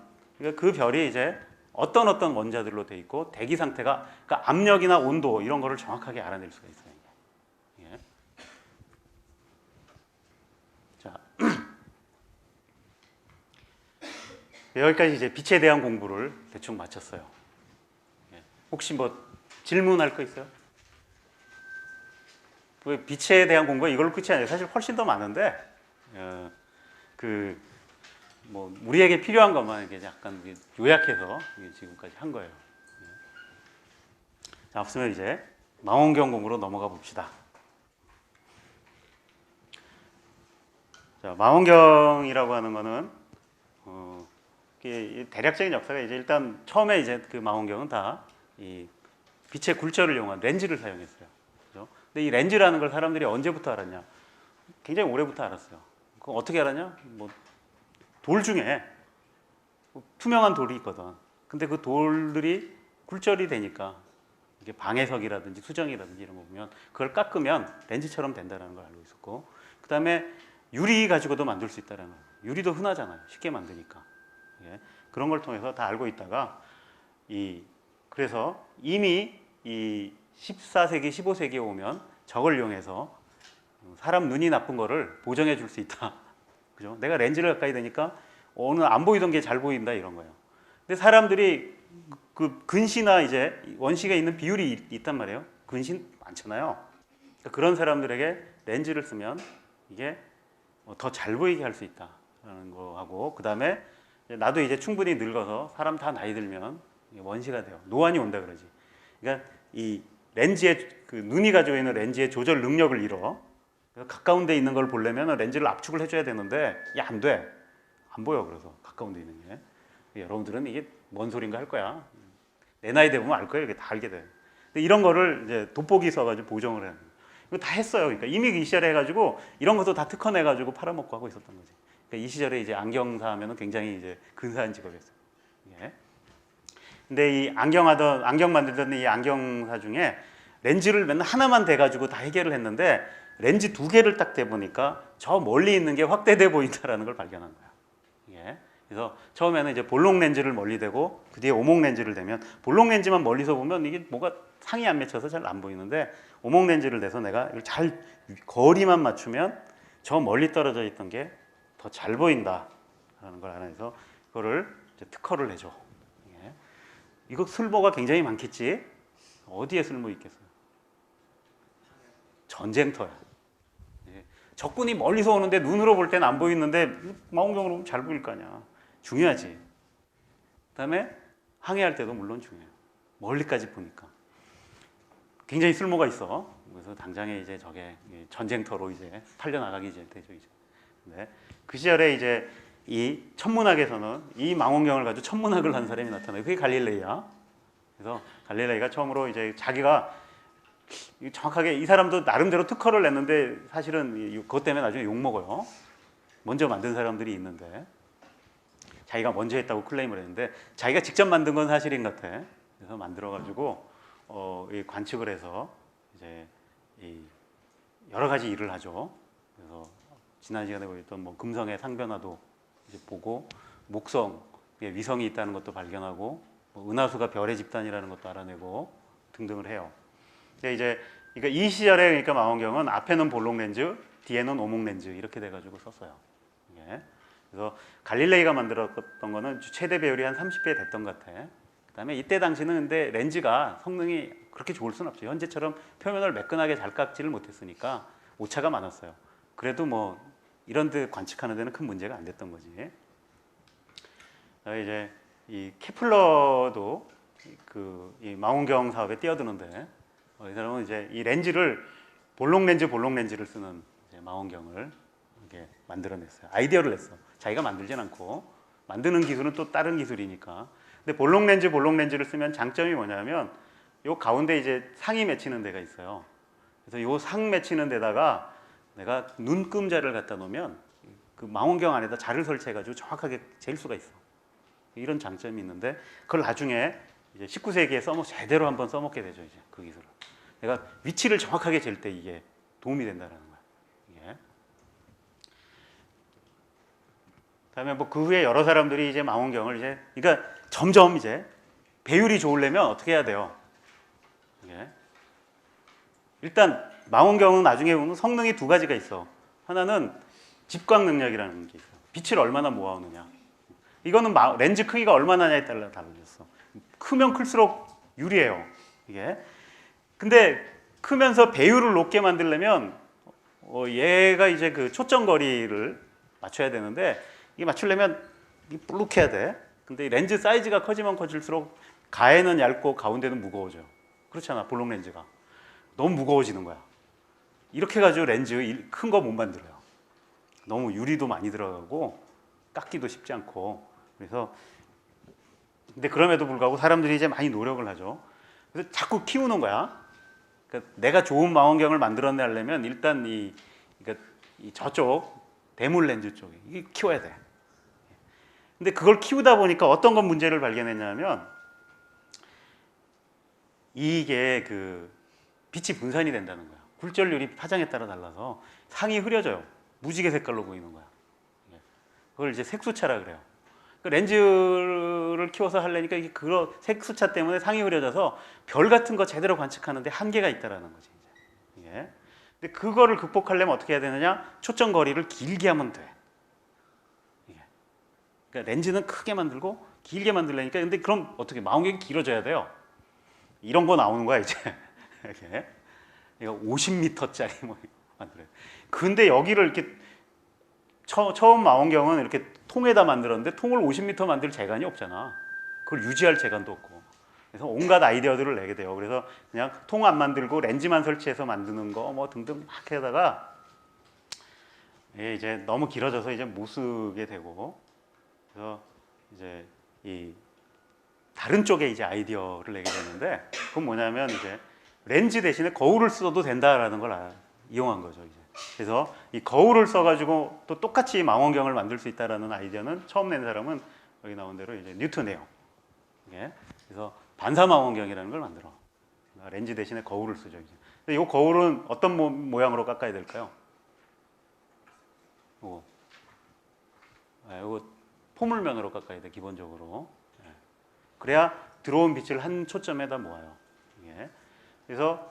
그 별이 이제 어떤 원자들로 돼 있고 대기 상태가 그러니까 압력이나 온도 이런 거를 정확하게 알아낼 수가 있어요. 예. 자, 여기까지 이제 빛에 대한 공부를 대충 마쳤어요. 예. 혹시 뭐 질문할 거 있어요? 빛에 대한 공부가 이걸로 끝이 아니에요. 사실 훨씬 더 많은데 뭐 우리에게 필요한 것만 이렇게 약간 요약해서 지금까지 한 거예요. 자, 없으면 이제 망원경 공부로 넘어가 봅시다. 자, 망원경이라고 하는 거는 대략적인 역사가 이제 일단 처음에 이제 그 망원경은 다 이 빛의 굴절을 이용한 렌즈를 사용했어요. 근데 이 렌즈라는 걸 사람들이 언제부터 알았냐? 굉장히 오래부터 알았어요. 그거 어떻게 알았냐? 뭐 돌 중에 투명한 돌이 있거든. 근데 그 돌들이 굴절이 되니까 이게 방해석이라든지 수정이라든지 이런 거 보면 그걸 깎으면 렌즈처럼 된다는 걸 알고 있었고, 그 다음에 유리 가지고도 만들 수 있다는 거. 유리도 흔하잖아요. 쉽게 만드니까. 예. 그런 걸 통해서 다 알고 있다가 그래서 이미 이 14세기, 15세기에 오면 저걸 이용해서 사람 눈이 나쁜 거를 보정해 줄 수 있다. 그죠? 내가 렌즈를 가까이 대니까 오늘 안 보이던 게 잘 보인다 이런 거예요. 근데 사람들이 그 근시나 이제 원시가 있는 비율이 있단 말이에요. 근시 많잖아요. 그러니까 그런 사람들에게 렌즈를 쓰면 이게 더 잘 보이게 할 수 있다라는 거하고, 그 다음에 나도 이제 충분히 늙어서 사람 다 나이 들면 원시가 돼요. 노안이 온다 그러지. 그러니까 이 렌즈의 그 눈이 가지고 있는 렌즈의 조절 능력을 잃어. 가까운 데 있는 걸 보려면 렌즈를 압축을 해줘야 되는데 안 돼. 안 보여. 그래서 가까운 데 있는 게. 여러분들은 이게 뭔 소린가 할 거야. 내 나이 되면 알 거예요. 이게 다 알게 돼. 근데 이런 거를 이제 돋보기 써가지고 보정을 해요. 이거 다 했어요. 그러니까 이미 이 시절에 해가지고 이런 것도 다 특허내가지고 팔아먹고 하고 있었던 거지. 그러니까 이 시절에 이제 안경사 하면은 굉장히 이제 근사한 직업이었어요. 예. 근데 이 안경 만들던 이 안경사 중에 렌즈를 맨날 하나만 대가지고 다 해결을 했는데 렌즈 두 개를 딱 대보니까 저 멀리 있는 게 확대돼 보인다라는 걸 발견한 거야. 예. 그래서 처음에는 이제 볼록 렌즈를 멀리 대고 그 뒤에 오목 렌즈를 대면 볼록 렌즈만 멀리서 보면 이게 뭐가 상이 안 맺혀서 잘 안 보이는데 오목 렌즈를 대서 내가 이걸 잘 거리만 맞추면 저 멀리 떨어져 있던 게 더 잘 보인다라는 걸 알아내서 그거를 이제 특허를 내줘. 예. 이거 쓸모가 굉장히 많겠지. 어디에 쓸모 있겠어요? 전쟁터야. 예. 적군이 멀리서 오는데 눈으로 볼 때는 안 보이는데 망원경으로 보면 잘 보일 거 아니야. 중요하지. 그다음에 항해할 때도 물론 중요해요. 멀리까지 보니까 굉장히 쓸모가 있어. 그래서 당장에 이제 저게 전쟁터로 이제 팔려 나가기 이제 되죠 이제. 네. 그 시절에 이제 이 천문학에서는 이 망원경을 가지고 천문학을 한 사람이 나타나요. 그게 갈릴레이야. 그래서 갈릴레이가 처음으로 이제 자기가 정확하게 이 사람도 나름대로 특허를 냈는데 사실은 그것 때문에 나중에 욕 먹어요. 먼저 만든 사람들이 있는데 자기가 먼저 했다고 클레임을 했는데 자기가 직접 만든 건 사실인 것 같아. 그래서 만들어가지고 이 관측을 해서 이제 이 여러 가지 일을 하죠. 그래서 지난 시간에 보였던 뭐 금성의 상변화도 이제 보고 목성 위성이 있다는 것도 발견하고 뭐 은하수가 별의 집단이라는 것도 알아내고 등등을 해요. 근데 이제 그러니까 이 시절에 그러니까 망원경은 앞에는 볼록 렌즈, 뒤에는 오목 렌즈 이렇게 돼가지고 썼어요. 예. 그래서 갈릴레이가 만들었던 거는 최대 배율이 한 30배 됐던 것 같아. 그다음에 이때 당시는 근데 렌즈가 성능이 그렇게 좋을 수는 없죠. 현재처럼 표면을 매끈하게 잘 깎지를 못했으니까 오차가 많았어요. 그래도 뭐 이런 데 관측하는 데는 큰 문제가 안 됐던 거지. 이제 이 케플러도 이 망원경 사업에 뛰어드는데 이 사람은 이제 이 렌즈를 볼록 렌즈를 쓰는 이제 망원경을 이렇게 만들어냈어요. 아이디어를 냈어. 자기가 만들진 않고 만드는 기술은 또 다른 기술이니까. 근데 볼록 렌즈를 쓰면 장점이 뭐냐면 요 가운데 이제 상이 맺히는 데가 있어요. 그래서 요 상 맺히는 데다가 내가 눈금자를 갖다 놓으면 그 망원경 안에다 자를 설치해가지고 정확하게 잴 수가 있어. 이런 장점이 있는데 그걸 나중에 이제 19세기에 제대로 한번 써먹게 되죠. 이제 그 기술을. 내가 위치를 정확하게 잴 때 이게 도움이 된다는 거야. 이게. 그다음에 뭐 그 후에 여러 사람들이 이제 망원경을 이제 그러니까 점점 이제 배율이 좋으려면 어떻게 해야 돼요? 이게. 일단 망원경은 나중에 보면 성능이 두 가지가 있어. 하나는 집광 능력이라는 게 있어. 빛을 얼마나 모아오느냐. 이거는 렌즈 크기가 얼마나냐에 따라 달라졌어. 크면 클수록 유리해요. 이게. 근데 크면서 배율을 높게 만들려면 얘가 이제 그 초점 거리를 맞춰야 되는데 이게 맞추려면 볼록해야 돼. 근데 렌즈 사이즈가 커지면 커질수록 가에는 얇고 가운데는 무거워져요. 그렇잖아. 볼록 렌즈가 너무 무거워지는 거야. 이렇게 해가지고 렌즈 큰 거 못 만들어요. 너무 유리도 많이 들어가고 깎기도 쉽지 않고. 그래서 근데 그럼에도 불구하고 사람들이 이제 많이 노력을 하죠. 그래서 자꾸 키우는 거야. 그러니까 내가 좋은 망원경을 만들어내려면 일단 그러니까 이 저쪽 대물 렌즈 쪽에 이게 키워야 돼. 근데 그걸 키우다 보니까 어떤 건 문제를 발견했냐면 이게 그 빛이 분산이 된다는 거야. 굴절률이 파장에 따라 달라서 상이 흐려져요. 무지개 색깔로 보이는 거야. 그걸 이제 색수차라 그래요. 그 렌즈를 키워서 하려니까 이게 그런 색수차 때문에 상이 흐려져서 별 같은 거 제대로 관측하는데 한계가 있다라는 거지. 이제. 근데 그거를 극복하려면 어떻게 해야 되느냐? 초점 거리를 길게 하면 돼. 그러니까 렌즈는 크게 만들고 길게 만들려니까 근데 그럼 어떻게 망원경이 길어져야 돼요. 이런 거 나오는 거야 이제. 이렇게. 이거 50m짜리 뭐 만들어요. 근데 여기를 이렇게 처음 망원경은 이렇게 통에다 만들었는데 통을 50m 만들 재간이 없잖아. 그걸 유지할 재간도 없고. 그래서 온갖 아이디어들을 내게 돼요. 그래서 그냥 통 안 만들고 렌즈만 설치해서 만드는 거 뭐 등등 막 해다가 이제 너무 길어져서 이제 못 쓰게 되고 그래서 이제 이 다른 쪽에 이제 아이디어를 내게 됐는데, 그건 뭐냐면 이제 렌즈 대신에 거울을 써도 된다라는 걸 이용한 거죠. 이제. 그래서 이 거울을 써가지고 또 똑같이 망원경을 만들 수 있다라는 아이디어는 처음 낸 사람은 여기 나온 대로 이제 뉴턴이에요. 예. 그래서 반사 망원경이라는 걸 만들어. 렌즈 대신에 거울을 쓰죠. 이제. 근데 이 거울은 어떤 모양으로 깎아야 될까요? 이거 포물면으로 깎아야 돼, 기본적으로. 예. 그래야 들어온 빛을 한 초점에다 모아요. 예. 그래서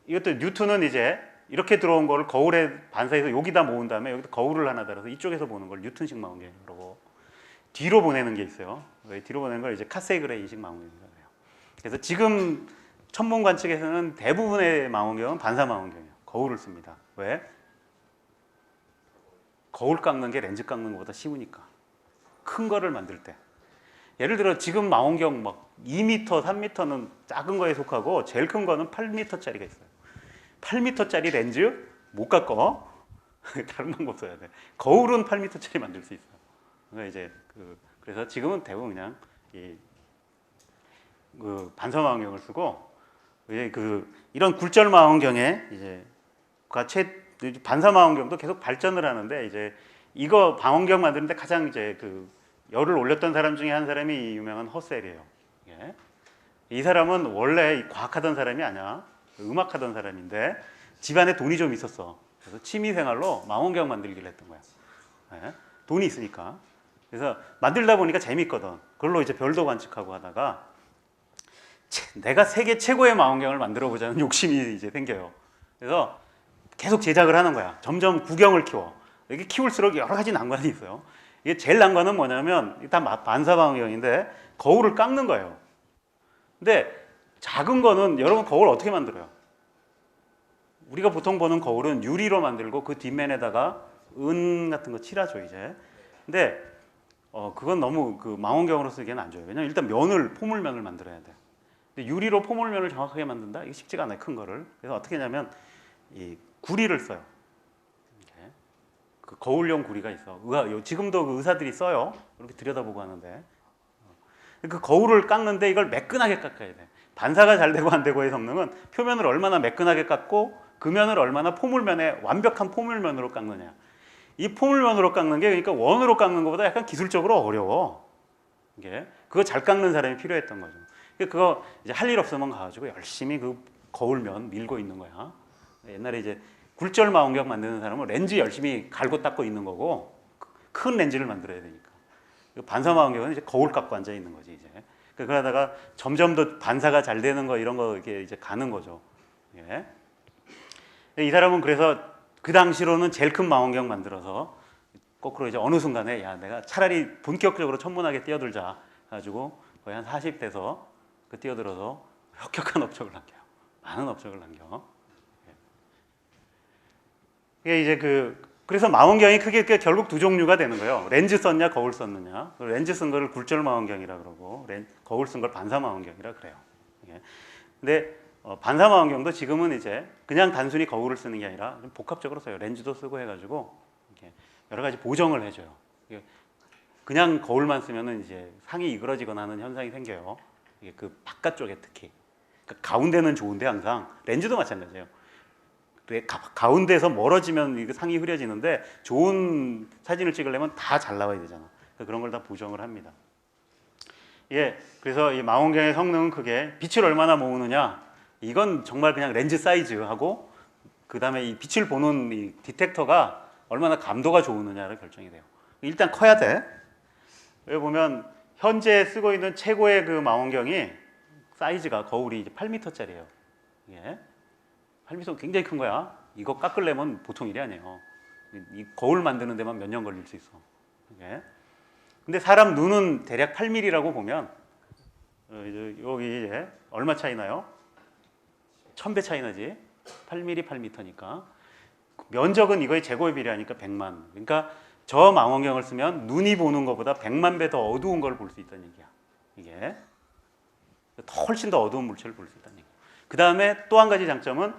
이것도 뉴턴은 이제 이렇게 들어온 거를 거울에 반사해서 여기다 모은 다음에 여기다 거울을 하나 달아서 이쪽에서 보는 걸 뉴턴식 망원경이라고, 뒤로 보내는 게 있어요. 뒤로 보내는 걸 이제 카세그레이식 망원경이라고 해요. 그래서 지금 천문 관측에서는 대부분의 망원경은 반사 망원경이에요. 거울을 씁니다. 왜? 거울 깎는 게 렌즈 깎는 것보다 쉬우니까. 큰 거를 만들 때. 예를 들어 지금 망원경 막 2m, 3m는 작은 거에 속하고 제일 큰 거는 8m짜리가 있어요. 8m짜리 렌즈 못 깎어. 다른 방법 써야 돼. 거울은 8m짜리 만들 수 있어. 그러니까 이제 그래서 지금은 대부분 그냥 반사 망원경을 쓰고, 이제 이런 굴절 망원경에 이제 반사 망원경도 계속 발전을 하는데, 이제 이거 망원경 만드는데 가장 이제 열을 올렸던 사람 중에 한 사람이 유명한 허셀이에요. 예. 이 사람은 원래 과학하던 사람이 아니야. 음악하던 사람인데 집안에 돈이 좀 있었어. 그래서 취미생활로 망원경 만들기를 했던 거야. 예. 돈이 있으니까. 그래서 만들다 보니까 재밌거든. 그걸로 이제 별도 관측하고 하다가 내가 세계 최고의 망원경을 만들어 보자는 욕심이 이제 생겨요. 그래서 계속 제작을 하는 거야. 점점 구경을 키워. 이게 키울수록 여러 가지 난관이 있어요. 이게 제일 난관은 뭐냐면 일단 반사 망원경인데 거울을 깎는 거예요. 근데 작은 거는 여러분 거울 어떻게 만들어요? 우리가 보통 보는 거울은 유리로 만들고 그 뒷면에다가 은 같은 거 칠하죠 이제. 근데 그건 너무 망원경으로 쓰기에는 안 좋아요. 왜냐면 일단 포물면을 만들어야 돼. 근데 유리로 포물면을 정확하게 만든다? 이게 쉽지가 않아요, 큰 거를. 그래서 어떻게 하냐면 이 구리를 써요. 이렇게. 그 거울용 구리가 있어. 지금도 의사들이 써요. 이렇게 들여다보고 하는데. 그 거울을 깎는데 이걸 매끈하게 깎아야 돼. 반사가 잘 되고 안 되고의 성능은 표면을 얼마나 매끈하게 깎고 금면을 얼마나 완벽한 포물면으로 깎느냐. 이 포물면으로 깎는 게 그러니까 원으로 깎는 것보다 약간 기술적으로 어려워. 이게 그거 잘 깎는 사람이 필요했던 거죠. 그거 이제 할 일 없으면 가가지고 열심히 그 거울면 밀고 있는 거야. 옛날에 이제 굴절 망원경 만드는 사람은 렌즈 열심히 갈고 닦고 있는 거고, 큰 렌즈를 만들어야 되니까. 반사 망원경은 이제 거울 깎고 앉아 있는 거지 이제. 그러다가 점점 더 반사가 잘 되는 거 이런 거 이렇게 이제 가는 거죠. 예. 이 사람은 그래서 그 당시로는 제일 큰 망원경 만들어서 거꾸로 이제 어느 순간에 내가 차라리 본격적으로 천문학에 뛰어들자 가지고 거의 한 40 돼서 뛰어들어서 혁혁한 업적을 남겨요. 많은 업적을 남겨. 이게 이제 그래서 망원경이 크게 결국 두 종류가 되는 거예요. 렌즈 썼냐, 거울 썼느냐. 렌즈 쓴 거를 굴절 망원경이라 그러고, 거울 쓴 걸 반사 망원경이라 그래요. 근데 반사 망원경도 지금은 이제 그냥 단순히 거울을 쓰는 게 아니라 좀 복합적으로 써요. 렌즈도 쓰고 해가지고 여러 가지 보정을 해줘요. 그냥 거울만 쓰면은 이제 상이 이그러지거나 하는 현상이 생겨요. 이게 바깥쪽에 특히. 그러니까 가운데는 좋은데 항상 렌즈도 마찬가지예요. 가운데서 멀어지면 상이 흐려지는데 좋은 사진을 찍으려면 다 잘 나와야 되잖아. 그러니까 그런 걸 다 보정을 합니다. 그래서 이 망원경의 성능은 크게 빛을 얼마나 모으느냐, 이건 정말 그냥 렌즈 사이즈하고 그 다음에 이 빛을 보는 이 디텍터가 얼마나 감도가 좋으느냐를 결정이 돼요. 일단 커야 돼. 여기 보면 현재 쓰고 있는 최고의 망원경이 사이즈가 거울이 이제 8m짜리예요. 8m 굉장히 큰 거야. 이거 깎으려면 보통 일이 아니에요. 이 거울 만드는 데만 몇 년 걸릴 수 있어. 근데 사람 눈은 대략 8mm라고 보면 여기 이제 얼마 차이 나요? 1000배 차이 나지. 8mm, 8m니까. 면적은 이거의 제곱에 비례하니까 100만. 그러니까 저 망원경을 쓰면 눈이 보는 것보다 100만 배 더 어두운 걸 볼 수 있다는 얘기야. 이게 훨씬 더 어두운 물체를 볼 수 있다는 얘기야. 그 다음에 또 한 가지 장점은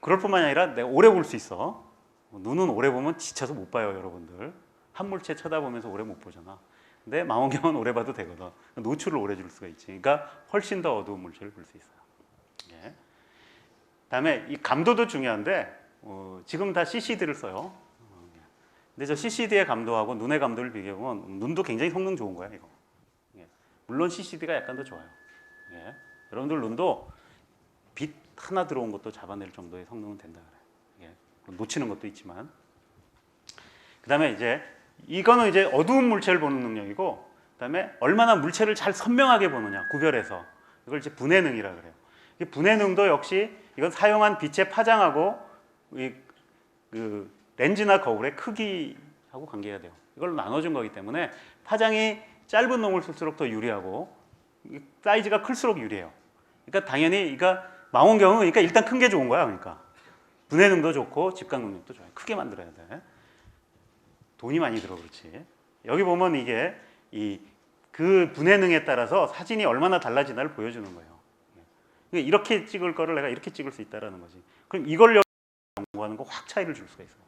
그럴 뿐만이 아니라 내가 오래 볼 수 있어. 눈은 오래 보면 지쳐서 못 봐요, 여러분들. 한 물체 쳐다보면서 오래 못 보잖아. 근데 망원경은 오래 봐도 되거든. 노출을 오래 줄 수가 있지. 그러니까 훨씬 더 어두운 물체를 볼 수 있어요. 예. 그다음에 이 감도도 중요한데 지금 다 CCD를 써요. 근데 저 CCD의 감도하고 눈의 감도를 비교해보면 눈도 굉장히 성능 좋은 거야 이거. 예. 물론 CCD가 약간 더 좋아요. 예. 여러분들 눈도 빛 하나 들어온 것도 잡아낼 정도의 성능은 된다 그래요. 예. 놓치는 것도 있지만. 그다음에 이제 이거는 이제 어두운 물체를 보는 능력이고, 그다음에 얼마나 물체를 잘 선명하게 보느냐 구별해서 이걸 이제 분해능이라 그래요. 이 분해능도 역시 이건 사용한 빛의 파장하고 그 렌즈나 거울의 크기하고 관계가 돼요. 이걸 나눠준 거기 때문에 파장이 짧은 놈을 쓸수록 더 유리하고 사이즈가 클수록 유리해요. 그러니까 당연히 망원경은 그러니까 일단 큰 게 좋은 거야. 그러니까 분해능도 좋고 집각 능력도 좋아요. 크게 만들어야 돼. 돈이 많이 들어 그렇지. 여기 보면 이게 그 분해능에 따라서 사진이 얼마나 달라지나를 보여주는 거예요. 그러니까 이렇게 찍을 거를 내가 이렇게 찍을 수 있다라는 거지. 그럼 이걸 연구하는 거 확 차이를 줄 수가 있어요.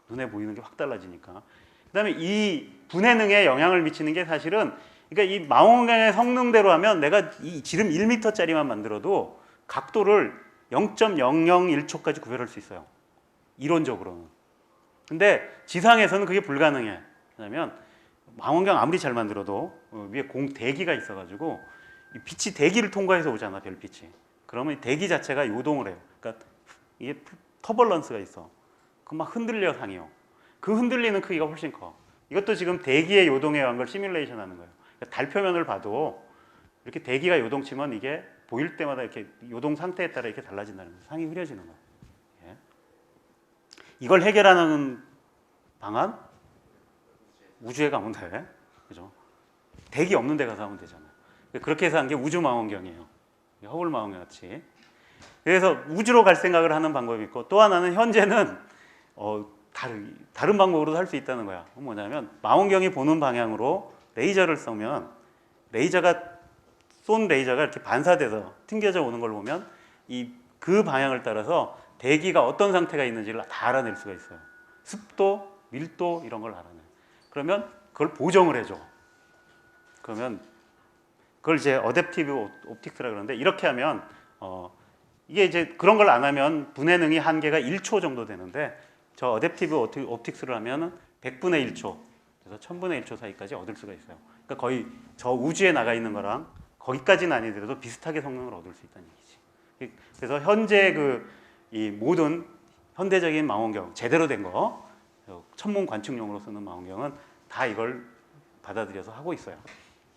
눈에 보이는 게 확 달라지니까. 그다음에 이 분해능에 영향을 미치는 게 사실은 그러니까 이 망원경의 성능대로 하면 내가 이 지름 1m짜리만 만들어도 각도를 0.001초까지 구별할 수 있어요. 이론적으로는. 근데 지상에서는 그게 불가능해. 왜냐면 망원경 아무리 잘 만들어도 위에 대기가 있어가지고 이 빛이 대기를 통과해서 오잖아, 별빛이. 그러면 이 대기 자체가 요동을 해요. 그러니까 이게 터벌런스가 있어. 그 막 흔들려 상이요. 그 흔들리는 크기가 훨씬 커. 이것도 지금 대기의 요동에 의한 걸 시뮬레이션 하는 거예요. 그러니까 달 표면을 봐도 이렇게 대기가 요동치면 이게 보일 때마다 이렇게 요동 상태에 따라 이렇게 달라진다는 거예요. 상이 흐려지는 거예요. 예. 이걸 해결하는 방안? 우주에 가면 돼. 그죠? 대기 없는 데 가서 하면 되잖아요. 그렇게 해서 한 게 우주 망원경이에요. 허블 망원경 같이. 그래서 우주로 갈 생각을 하는 방법이 있고, 또 하나는 현재는 다른 방법으로도 할 수 있다는 거야. 뭐냐면 망원경이 보는 방향으로 레이저를 쏘면 쏜 레이저가 이렇게 반사돼서 튕겨져 오는 걸 보면 그 방향을 따라서 대기가 어떤 상태가 있는지를 다 알아낼 수가 있어요. 습도, 밀도 이런 걸 알아내. 그러면 그걸 보정을 해줘. 그러면 그걸 이제 어댑티브 옵틱스라 그러는데, 이렇게 하면 이게 이제 그런 걸 안 하면 분해능이 한계가 1초 정도 되는데, 저 어댑티브 옵틱스를 하면 100분의 1초, 그래서 1000분의 1초 사이까지 얻을 수가 있어요. 그러니까 거의 저 우주에 나가 있는 거랑 거기까지는 아니더라도 비슷하게 성능을 얻을 수 있다는 얘기지. 그래서 현재 이 모든 현대적인 망원경, 제대로 된 거, 천문 관측용으로 쓰는 망원경은 다 이걸 받아들여서 하고 있어요.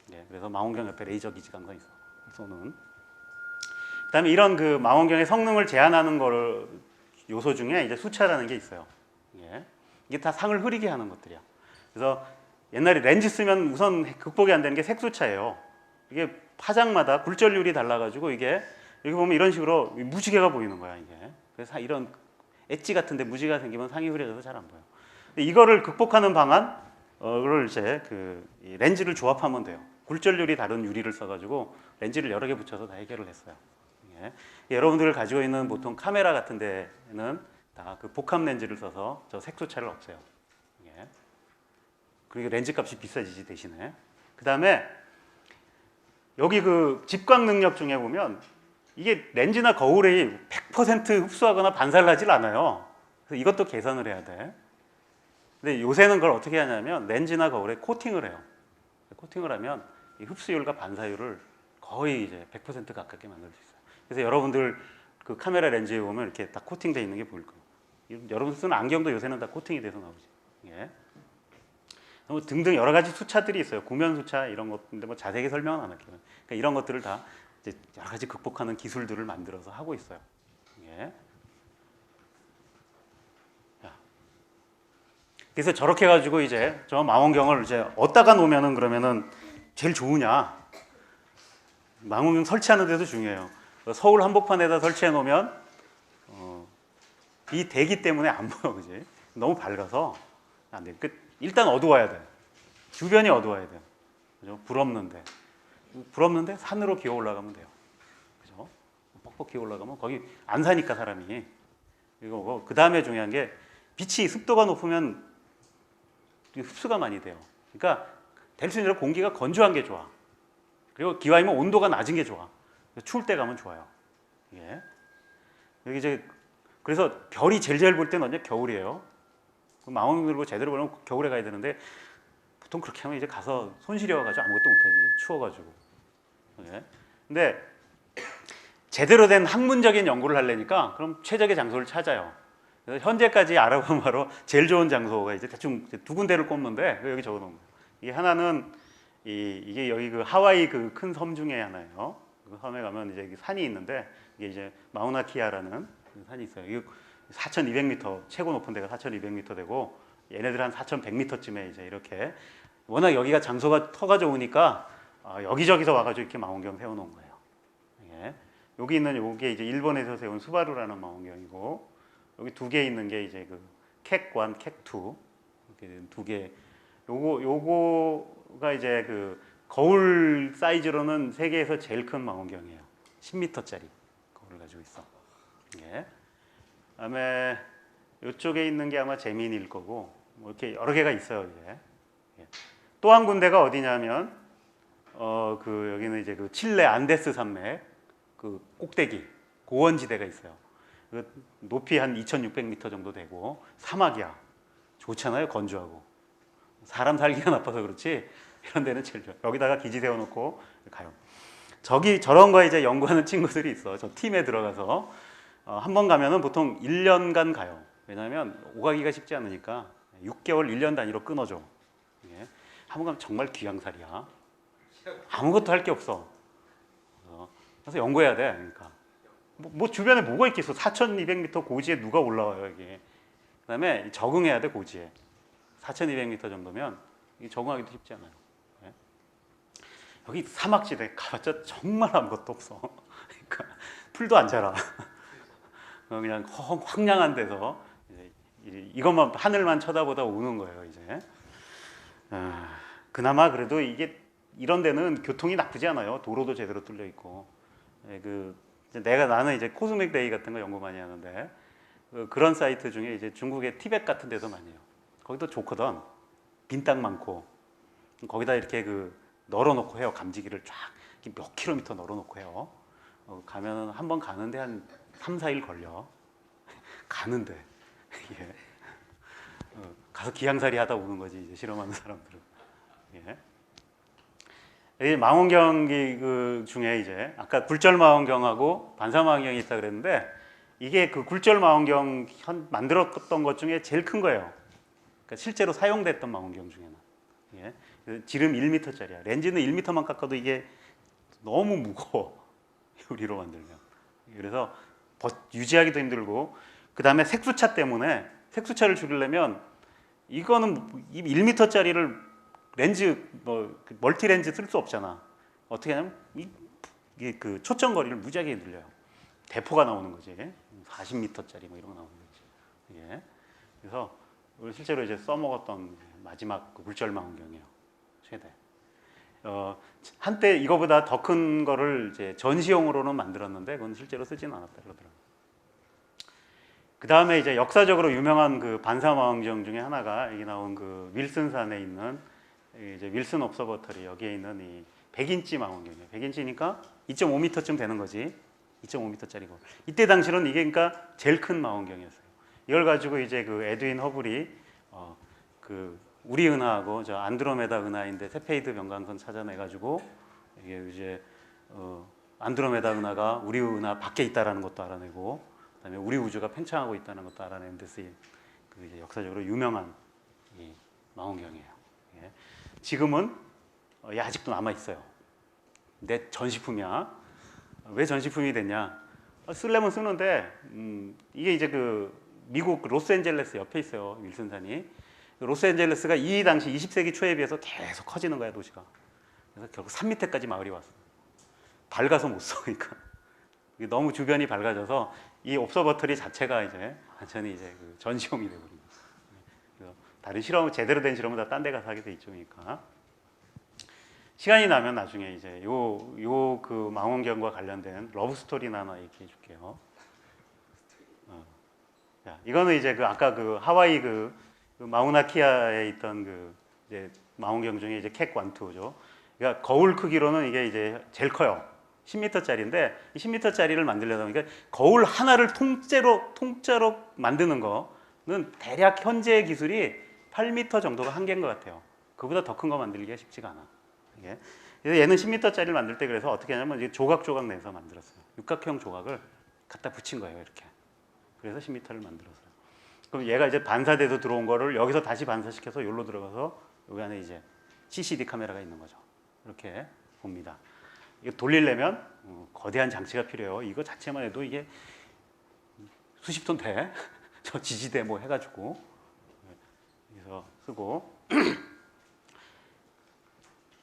네, 그래서 망원경 옆에 레이저 기지가 항상 있어. 쏘는. 그다음에 이런 그 망원경의 성능을 제한하는 요소 중에 이제 수차라는 게 있어요. 예. 이게 다 상을 흐리게 하는 것들이야. 그래서 옛날에 렌즈 쓰면 우선 극복이 안 되는 게 색수차예요. 이게 파장마다 굴절률이 달라가지고 이게 여기 보면 이런 식으로 무지개가 보이는 거야 이게. 그래서 이런 엣지 같은데 무지개가 생기면 상이 흐려져서 잘 안 보여. 이거를 극복하는 방안을 이제 이 렌즈를 조합하면 돼요. 굴절률이 다른 유리를 써가지고 렌즈를 여러 개 붙여서 다 해결을 했어요. 예. 여러분들 가지고 있는 보통 카메라 같은 데는 다 그 복합 렌즈를 써서 저 색소차를 없애요. 예. 그리고 렌즈 값이 비싸지지 대신에. 그 다음에 여기 그 집광 능력 중에 보면 이게 렌즈나 거울이 100% 흡수하거나 반사를 하질 않아요. 그래서 이것도 계산을 해야 돼. 근데 요새는 그걸 어떻게 하냐면 렌즈나 거울에 코팅을 해요. 코팅을 하면 이 흡수율과 반사율을 거의 이제 100% 가깝게 만들 수 있어요. 그래서 여러분들 그 카메라 렌즈에 보면 이렇게 다 코팅되어 있는 게 보일 거예요. 여러분 쓰는 안경도 요새는 다 코팅이 돼서 나오지. 예. 뭐 등등 여러 가지 수차들이 있어요. 구면 수차 이런 것인데 뭐 자세히 설명은 안 할게요. 그러니까 이런 것들을 다 이제 여러 가지 극복하는 기술들을 만들어서 하고 있어요. 예. 그래서 저렇게 해가지고 이제 저 망원경을 이제 어디다가 놓으면은 그러면은 제일 좋으냐? 망원경 설치하는 데도 중요해요. 서울 한복판에다 설치해 놓으면 이 대기 때문에 안 보여, 그지? 너무 밝아서 안 돼. 일단 어두워야 돼. 주변이 어두워야 돼요. 그죠? 불 없는데 산으로 기어 올라가면 돼요. 그죠? 뻑뻑 기어 올라가면 거기 안 사니까 사람이. 그리고 그 다음에 중요한 게 빛이 습도가 높으면 흡수가 많이 돼요. 그러니까 될 수 있는 대로 공기가 건조한 게 좋아. 그리고 기왕이면 온도가 낮은 게 좋아. 추울 때 가면 좋아요. 예. 여기 이제 그래서 별이 제일 볼 때는 언제 겨울이에요. 망원경 들고 제대로 보려면 겨울에 가야 되는데 보통 그렇게 하면 이제 가서 손 시려가지고 아무것도 못하지. 추워가지고. 예. 근데 제대로 된 학문적인 연구를 하려니까 그럼 최적의 장소를 찾아요. 그래서 현재까지 알아본 바로 제일 좋은 장소가 이제 대충 두 군데를 꼽는데 여기 적어놓은 거예요. 이게 하나는 이게 여기 그 하와이 그 큰 섬 중에 하나예요. 그 섬에 가면 이제 산이 있는데 이게 이제 마우나키아라는 산이 있어요. 이게 4,200m 최고 높은 데가 4,200m 되고 얘네들 한 4,100m쯤에 이제 이렇게 워낙 여기가 장소가 터가 좋으니까 여기저기서 와가지고 이렇게 망원경 세워놓은 거예요. 예. 여기 있는 요게 이제 일본에서 세운 수바루라는 망원경이고 여기 두 개 있는 게 이제 그 캡1, 캡2 이렇게 두 개. 요거가 이제 그 거울 사이즈로는 세계에서 제일 큰 망원경이에요. 10m짜리 거울을 가지고 있어. 예. 그다음에 이쪽에 있는 게 아마 제민일 거고 뭐 이렇게 여러 개가 있어요. 이제. 예. 또 한 군데가 어디냐면 그 여기는 이제 그 칠레 안데스 산맥 그 꼭대기 고원지대가 있어요. 그 높이 한 2,600m 정도 되고 사막이야. 좋잖아요. 건조하고. 사람 살기가 나빠서 그렇지 이런 데는 제일 좋아요. 여기다가 기지 세워놓고 가요. 저런 거 이제 연구하는 친구들이 있어. 저 팀에 들어가서 한 번 가면은 보통 1년간 가요. 왜냐하면 오가기가 쉽지 않으니까 6개월, 1년 단위로 끊어줘. 예. 한 번 가면 정말 귀양살이야. 아무것도 할 게 없어. 그래서 연구해야 돼. 그러니까 뭐 주변에 뭐가 있겠어? 4,200m 고지에 누가 올라와요 여기. 그다음에 적응해야 돼 고지에. 4,200m 정도면 적응하기도 쉽지 않아요. 예. 여기 사막지대 가봤자 정말 아무것도 없어. 그러니까 풀도 안 자라. 그냥 황량한 데서 이것만 하늘만 쳐다보다 오는 거예요 이제. 그나마 그래도 이게 이런 데는 교통이 나쁘지 않아요. 도로도 제대로 뚫려 있고. 예, 나는 이제 코스믹 데이 같은 거 연구 많이 하는데 그런 사이트 중에 이제 중국의 티벳 같은 데서 많이 해요. 거기도 좋거든. 빈 땅 많고 거기다 이렇게 널어놓고 해요. 감지기를 쫙 몇 킬로미터 널어놓고 해요. 가면 한 번 가는데 한 3, 4일 걸려. 가는데 예. 가서 기양살이 하다 오는 거지 이제 실험하는 사람들은. 예. 이 망원경 중에 이제 아까 굴절 망원경하고 반사 망원경이 있다 그랬는데 이게 그 굴절 망원경 만들었던 것 중에 제일 큰 거예요. 그러니까 실제로 사용됐던 망원경 중에는. 예. 지름 1m짜리야. 렌즈는 1m만 깎아도 이게 너무 무거워. 유리로 만들면. 그래서 유지하기도 힘들고 그 다음에 색수차 때문에 색수차를 줄이려면 이거는 1m짜리를 렌즈 멀티 렌즈 쓸 수 없잖아. 어떻게 하냐면 이게 그 초점 거리를 무지하게 늘려요. 대포가 나오는 거지. 40m짜리 뭐 이런 거 나오는 거지. 예. 그래서 실제로 이제 써먹었던 마지막 굴절 망원경이에요. 최대. 한때 이거보다 더 큰 거를 이제 전시용으로는 만들었는데 그건 실제로 쓰지는 않았다 그러더라고요. 그 다음에 이제 역사적으로 유명한 그 반사 망원경 중에 하나가 여기 나온 그 윌슨산에 있는 이제 윌슨 옵서버터리 여기에 있는 이 100인치 망원경이에요. 100인치니까 2.5m쯤 되는 거지. 2.5m짜리고. 이때 당시로는 이게 그러니까 제일 큰 망원경이었어요. 이걸 가지고 이제 그 에드윈 허블이 그 우리 은하하고 저 안드로메다 은하인데 세페이드 변광선 찾아내가지고 이게 이제 안드로메다 은하가 우리 은하 밖에 있다라는 것도 알아내고, 그다음에 우리 우주가 팽창하고 있다는 것도 알아내는 데서 그 이제 역사적으로 유명한 이 망원경이에요. 예. 지금은 아직도 남아 있어요. 내 전시품이야. 왜 전시품이 됐냐? 쓰려면 쓰는데 이게 이제 그 미국 로스앤젤레스 옆에 있어요. 윌슨산이. 로스앤젤레스가 이 당시 20세기 초에 비해서 계속 커지는 거야 도시가. 그래서 결국 산 밑에까지 마을이 왔어. 밝아서 못 써. 그러니까 너무 주변이 밝아져서 이 옵서버터리 자체가 이제 완전히 이제 그 전시용이 되거든요. 그래서 다른 실험 제대로 된 실험은 다 딴 데 가서 하게 돼 있죠. 그러니까 시간이 나면 나중에 이제 요 그 망원경과 관련된 러브 스토리나 하나 얘기해 줄게요. 자, 이거는 이제 그 아까 그 하와이 그 그 마우나키아에 있던 그 이제 망원경 중에 이제 캣 1, 2죠. 그러니까 거울 크기로는 이게 이제 제일 커요. 10m짜리인데 이 10m짜리를 만들려다 보니까 거울 하나를 통째로 만드는 거는 대략 현재 기술이 8m 정도가 한계인 것 같아요. 그보다 더 큰 거 만들기가 쉽지가 않아. 이게. 그래서 얘는 10m짜리를 만들 때 그래서 어떻게 하냐면 이제 조각 내서 만들었어요. 육각형 조각을 갖다 붙인 거예요, 이렇게. 그래서 10m를 만들었어요. 그럼 얘가 이제 반사돼서 들어온 거를 여기서 다시 반사시켜서 여기로 들어가서 여기 안에 이제 CCD 카메라가 있는 거죠. 이렇게 봅니다. 이거 돌리려면 거대한 장치가 필요해요. 이거 자체만 해도 이게 수십 톤 돼. 저 지지대 뭐 해가지고 그래서 쓰고.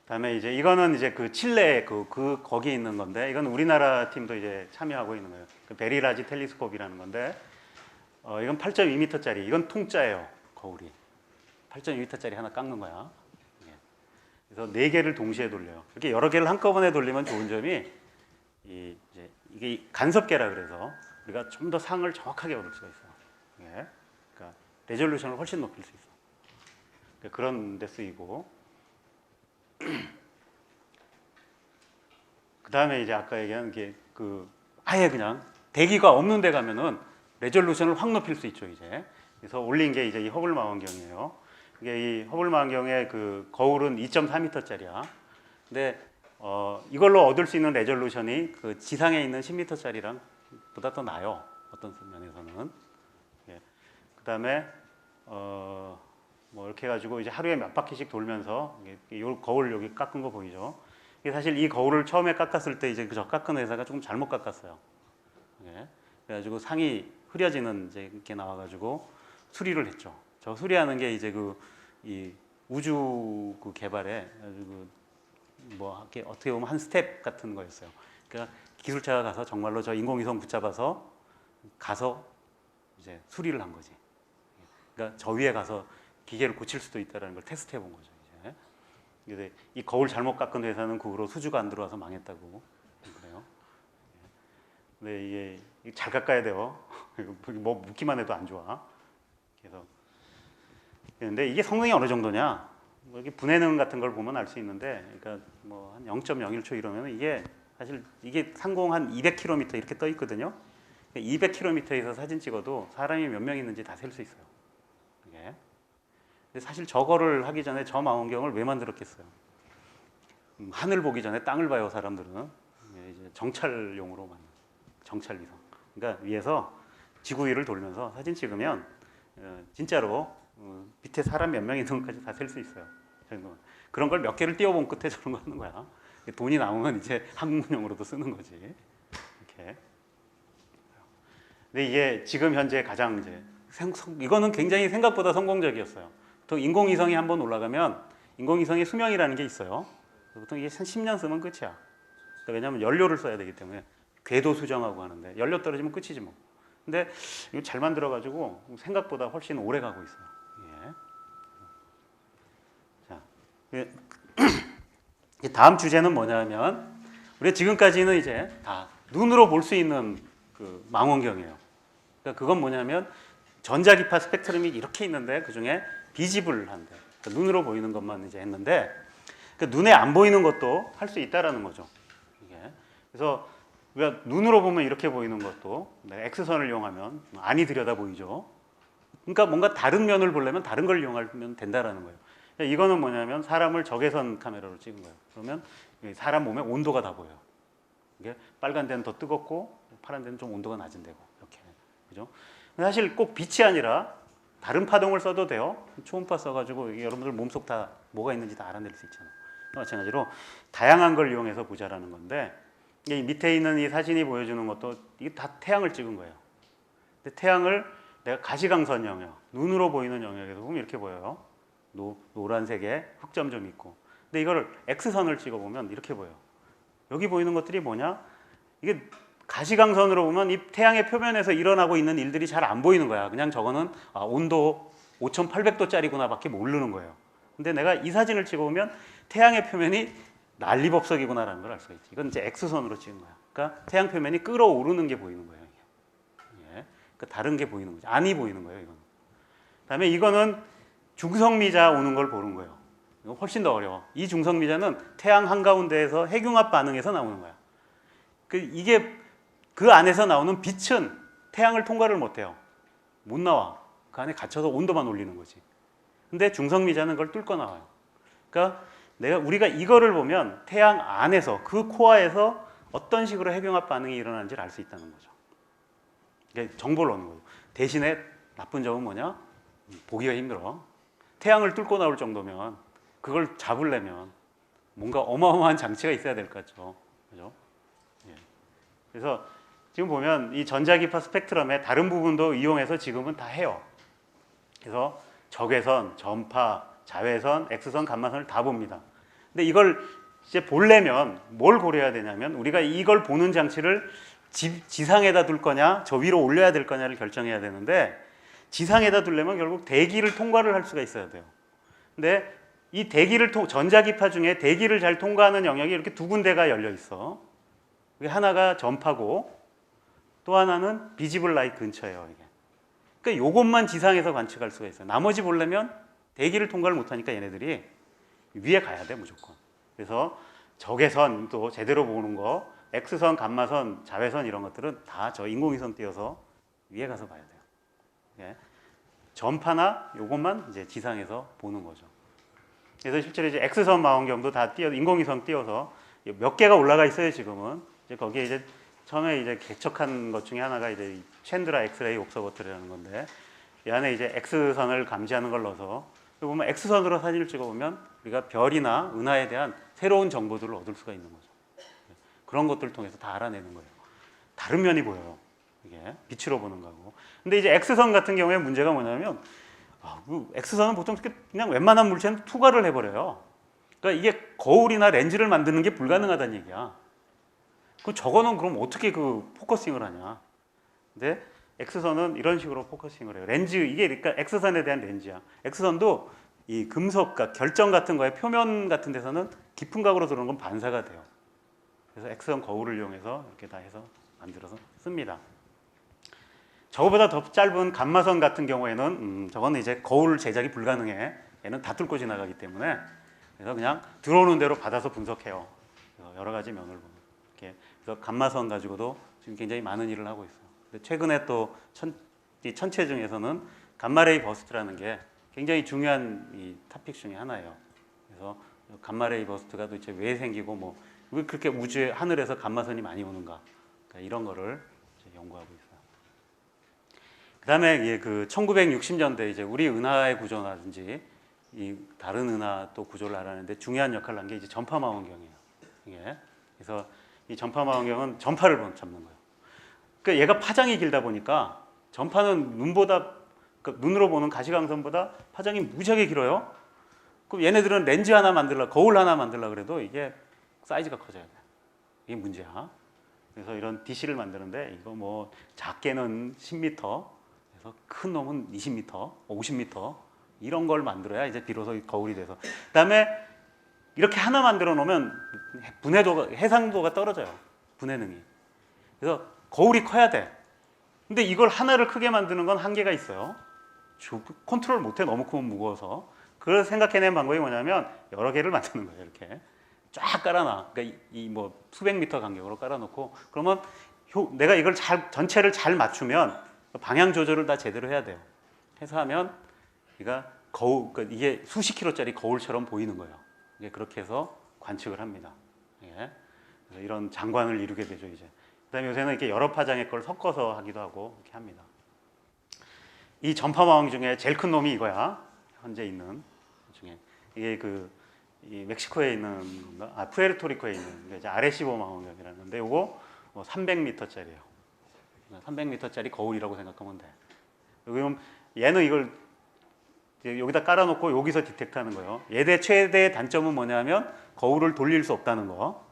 그다음에 이제 이거는 이제 그 칠레 거기 있는 건데 이건 우리나라 팀도 이제 참여하고 있는 거예요. 그 베리라지 텔레스콥이라는 건데 이건 8.2m짜리. 이건 통짜예요. 거울이 8.2m짜리 하나 깎는 거야. 그래서 4개를 동시에 돌려요. 이렇게 여러 개를 한꺼번에 돌리면 좋은 점이 이게 간섭계라 그래서 우리가 좀 더 상을 정확하게 얻을 수가 있어요. 예. 그러니까 레졸루션을 훨씬 높일 수 있어. 그러니까 그런 데 쓰이고. 그 다음에 이제 아까 얘기한 게 아예 그냥 대기가 없는 데 가면은 레졸루션을 확 높일 수 있죠, 이제. 그래서 올린 게 이제 이 허블 망원경이에요. 이게 이 허블 망원경의 그 거울은 2.4m짜리야. 근데 이걸로 얻을 수 있는 레졸루션이 그 지상에 있는 10m짜리랑 보다 더 나아요. 어떤 면에서는. 예. 그다음에 뭐 이렇게 해가지고 이제 하루에 몇 바퀴씩 돌면서 요 거울 여기 깎은 거 보이죠? 이게 사실 이 거울을 처음에 깎았을 때 이제 저 깎은 회사가 조금 잘못 깎았어요. 예. 그래가지고 상이 흐려지는 이제 이렇게 나와가지고 수리를 했죠. 저 수리하는 게 이제 이 우주 개발에 뭐 어떻게 보면 한 스텝 같은 거였어요. 그러니까 기술자가 가서 정말로 저 인공위성 붙잡아서 가서 이제 수리를 한 거지. 그러니까 저 위에 가서 기계를 고칠 수도 있다는 걸 테스트해 본 거죠. 이제. 근데 이 거울 잘못 깎은 회사는 그 후로 수주가 안 들어와서 망했다고 그래요. 근데 이게 잘 깎아야 돼요. 뭐 묻기만 해도 안 좋아. 그래서 근데 이게 성능이 어느 정도냐? 뭐 이렇게 분해능 같은 걸 보면 알 수 있는데, 그러니까 뭐 한 0.01초 이러면 이게 사실 이게 상공 한 200km 이렇게 떠 있거든요. 200km에서 사진 찍어도 사람이 몇 명 있는지 다 셀 수 있어요. 이게. 근데 사실 저거를 하기 전에 저 망원경을 왜 만들었겠어요? 하늘 보기 전에 땅을 봐요, 사람들은. 이제 정찰용으로 만든 정찰 위성. 그러니까 위에서 지구 위를 돌면서 사진 찍으면 진짜로 밑에 사람 몇 명 있는 것까지 다 셀 수 있어요. 그런 걸 몇 개를 띄워본 끝에 저런 거 하는 거야. 돈이 남으면 이제 항공용으로도 쓰는 거지. 이렇게. 근데 이게 지금 현재 가장 이제 이거는 굉장히 생각보다 성공적이었어요. 또 인공위성이 한번 올라가면 인공위성의 수명이라는 게 있어요. 보통 이게 한 10년 쓰면 끝이야. 그러니까 왜냐하면 연료를 써야 되기 때문에 궤도 수정하고 하는데 연료 떨어지면 끝이지 뭐. 근데 이거 잘 만들어가지고 생각보다 훨씬 오래 가고 있어요. 예. 자, 다음 주제는 뭐냐면 우리가 지금까지는 이제 다 눈으로 볼 수 있는 그 망원경이에요. 그러니까 그건 뭐냐면 전자기파 스펙트럼이 이렇게 있는데 그 중에 비지블한데 그러니까 눈으로 보이는 것만 이제 했는데 그러니까 눈에 안 보이는 것도 할 수 있다라는 거죠. 이게. 그래서 우리가 눈으로 보면 이렇게 보이는 것도 X선을 이용하면 안이 들여다 보이죠. 그러니까 뭔가 다른 면을 보려면 다른 걸 이용하면 된다라는 거예요. 이거는 뭐냐면 사람을 적외선 카메라로 찍은 거예요. 그러면 사람 몸에 온도가 다 보여요. 이게 빨간 데는 더 뜨겁고 파란 데는 좀 온도가 낮은 데고 이렇게. 그죠? 사실 꼭 빛이 아니라 다른 파동을 써도 돼요. 초음파 써가지고 여러분들 몸속 다 뭐가 있는지 다 알아낼 수 있잖아요. 마찬가지로 다양한 걸 이용해서 보자라는 건데 이 밑에 있는 이 사진이 보여주는 것도 이게 다 태양을 찍은 거예요. 근데 태양을 내가 가시광선 영역, 눈으로 보이는 영역에서 보면 이렇게 보여요. 노란색에 흑점 좀 있고. 근데 이거를 X선을 찍어보면 이렇게 보여요. 여기 보이는 것들이 뭐냐? 이게 가시광선으로 보면 이 태양의 표면에서 일어나고 있는 일들이 잘 안 보이는 거야. 그냥 저거는 온도 5800도짜리구나 밖에 모르는 거예요. 근데 내가 이 사진을 찍어보면 태양의 표면이 난리법석이구나라는 걸 알 수가 있지. 이건 이제 X선으로 찍은 거야. 그러니까 태양 표면이 끓어오르는 게 보이는 거예요. 이게. 그러니까 다른 게 보이는 거죠. 안이 보이는 거예요. 이거는. 그다음에 이거는 중성미자 오는 걸 보는 거예요. 이거 훨씬 더 어려워. 이 중성미자는 태양 한가운데에서 핵융합 반응에서 나오는 거야. 이게 그 안에서 나오는 빛은 태양을 통과를 못해요. 못 나와. 그 안에 갇혀서 온도만 올리는 거지. 근데 중성미자는 그걸 뚫고 나와요. 그러니까 우리가 이거를 보면 태양 안에서 그 코어에서 어떤 식으로 핵융합 반응이 일어나는지를 알 수 있다는 거죠. 이게 정보를 얻는 거죠. 대신에 나쁜 점은 뭐냐? 보기가 힘들어. 태양을 뚫고 나올 정도면 그걸 잡으려면 뭔가 어마어마한 장치가 있어야 될 것 같죠. 그죠? 예. 그래서 지금 보면 이 전자기파 스펙트럼의 다른 부분도 이용해서 지금은 다 해요. 그래서 적외선, 전파, 자외선, X선, 감마선을 다 봅니다. 근데 이걸 이제 보려면 뭘 고려해야 되냐면 우리가 이걸 보는 장치를 지상에다 둘 거냐 저 위로 올려야 될 거냐를 결정해야 되는데 지상에다 두려면 결국 대기를 통과를 할 수가 있어야 돼요. 근데 이 전자기파 중에 대기를 잘 통과하는 영역이 이렇게 두 군데가 열려 있어. 하나가 전파고 또 하나는 비지블 라이트 근처예요. 이게. 그러니까 요것만 지상에서 관측할 수가 있어요. 나머지 보려면 대기를 통과를 못하니까 얘네들이 위에 가야 돼 무조건. 그래서 적외선 또 제대로 보는 거, X선, 감마선, 자외선 이런 것들은 다 저 인공위성 띄워서 위에 가서 봐야 돼요. 예. 전파나 요것만 이제 지상에서 보는 거죠. 그래서 실제로 이제 X선 망원경도 다 인공위성 띄워서 몇 개가 올라가 있어요 지금은. 이제 거기에 이제 처음에 이제 개척한 것 중에 하나가 이제 챈드라 엑스레이 옵서버터리라는 건데 이 안에 이제 X선을 감지하는 걸 넣어서 보면 X선으로 사진을 찍어보면 우리가 별이나 은하에 대한 새로운 정보들을 얻을 수가 있는 거죠. 그런 것들을 통해서 다 알아내는 거예요. 다른 면이 보여요. 이게 빛으로 보는 거고. 근데 이제 X선 같은 경우에 문제가 뭐냐면 X선은 보통 그냥 웬만한 물체는 투과를 해버려요. 그러니까 이게 거울이나 렌즈를 만드는 게 불가능하다는 얘기야. 저거는 그럼 어떻게 그 포커싱을 하냐? 근데 X선은 이런 식으로 포커싱을 해요. 렌즈 이게 그러니까 X선에 대한 렌즈야. X선도 이 금속, 그러니까 결정 같은 거에 표면 같은 데서는 깊은 각으로 들어오는 건 반사가 돼요. 그래서 X선 거울을 이용해서 이렇게 다 해서 만들어서 씁니다. 저거보다 더 짧은 감마선 같은 경우에는 저거는 이제 거울 제작이 불가능해. 얘는 다 뚫고 지나가기 때문에 그래서 그냥 들어오는 대로 받아서 분석해요. 여러 가지 면을 보면 이렇게 그래서 감마선 가지고도 지금 굉장히 많은 일을 하고 있어요. 최근에 또 천체 중에서는 감마레이 버스트라는 게 굉장히 중요한 이 토픽 중에 하나예요. 그래서 감마레이 버스트가 도대체 왜 생기고 뭐 왜 그렇게 우주에 하늘에서 감마선이 많이 오는가 그러니까 이런 거를 이제 연구하고 있어요. 그다음에 그 1960년대 이제 우리 은하의 구조라든지 이 다른 은하 또 구조를 알아내는데 중요한 역할을 한 게 이제 전파 망원경이에요. 이게 그래서 이 전파 망원경은 전파를 잡는 거예요. 그러니까 얘가 파장이 길다 보니까 전파는 눈으로 보는 가시광선보다 파장이 무지하게 길어요. 그럼 얘네들은 렌즈 하나 만들려, 거울 하나 만들려 그래도 이게 사이즈가 커져야 돼. 이게 문제야. 그래서 이런 DC를 만드는데 이거 뭐 작게는 10m, 그래서 큰 놈은 20m, 50m 이런 걸 만들어야 이제 비로소 거울이 돼서. 그다음에 이렇게 하나 만들어 놓으면 해상도가 떨어져요. 분해능이. 그래서 거울이 커야 돼. 근데 이걸 하나를 크게 만드는 건 한계가 있어요. 컨트롤 못해 너무 크면 무거워서. 그걸 생각해낸 방법이 뭐냐면 여러 개를 만드는 거예요. 이렇게 쫙 깔아놔. 그러니까 이 뭐 수백 미터 간격으로 깔아놓고 그러면 내가 이걸 전체를 잘 맞추면 방향 조절을 다 제대로 해야 돼요. 해서 하면 그러니까 이게 수십 킬로짜리 거울처럼 보이는 거예요. 이게 그렇게 해서 관측을 합니다. 예. 그래서 이런 장관을 이루게 되죠 이제. 그다음에 요새는 이렇게 여러 파장의 걸 섞어서 하기도 하고 이렇게 합니다. 이 전파 망원경 중에 제일 큰 놈이 이거야. 현재 있는 중에 이게 이 멕시코에 있는 건가? 푸에르토리코에 있는 이제 아레시보 망원경이라는 건데 이거 뭐 300m짜리예요. 300m짜리 거울이라고 생각하면 돼. 그럼 얘는 이걸 여기다 깔아놓고 여기서 디텍트하는 거예요. 얘의 최대 단점은 뭐냐면 거울을 돌릴 수 없다는 거.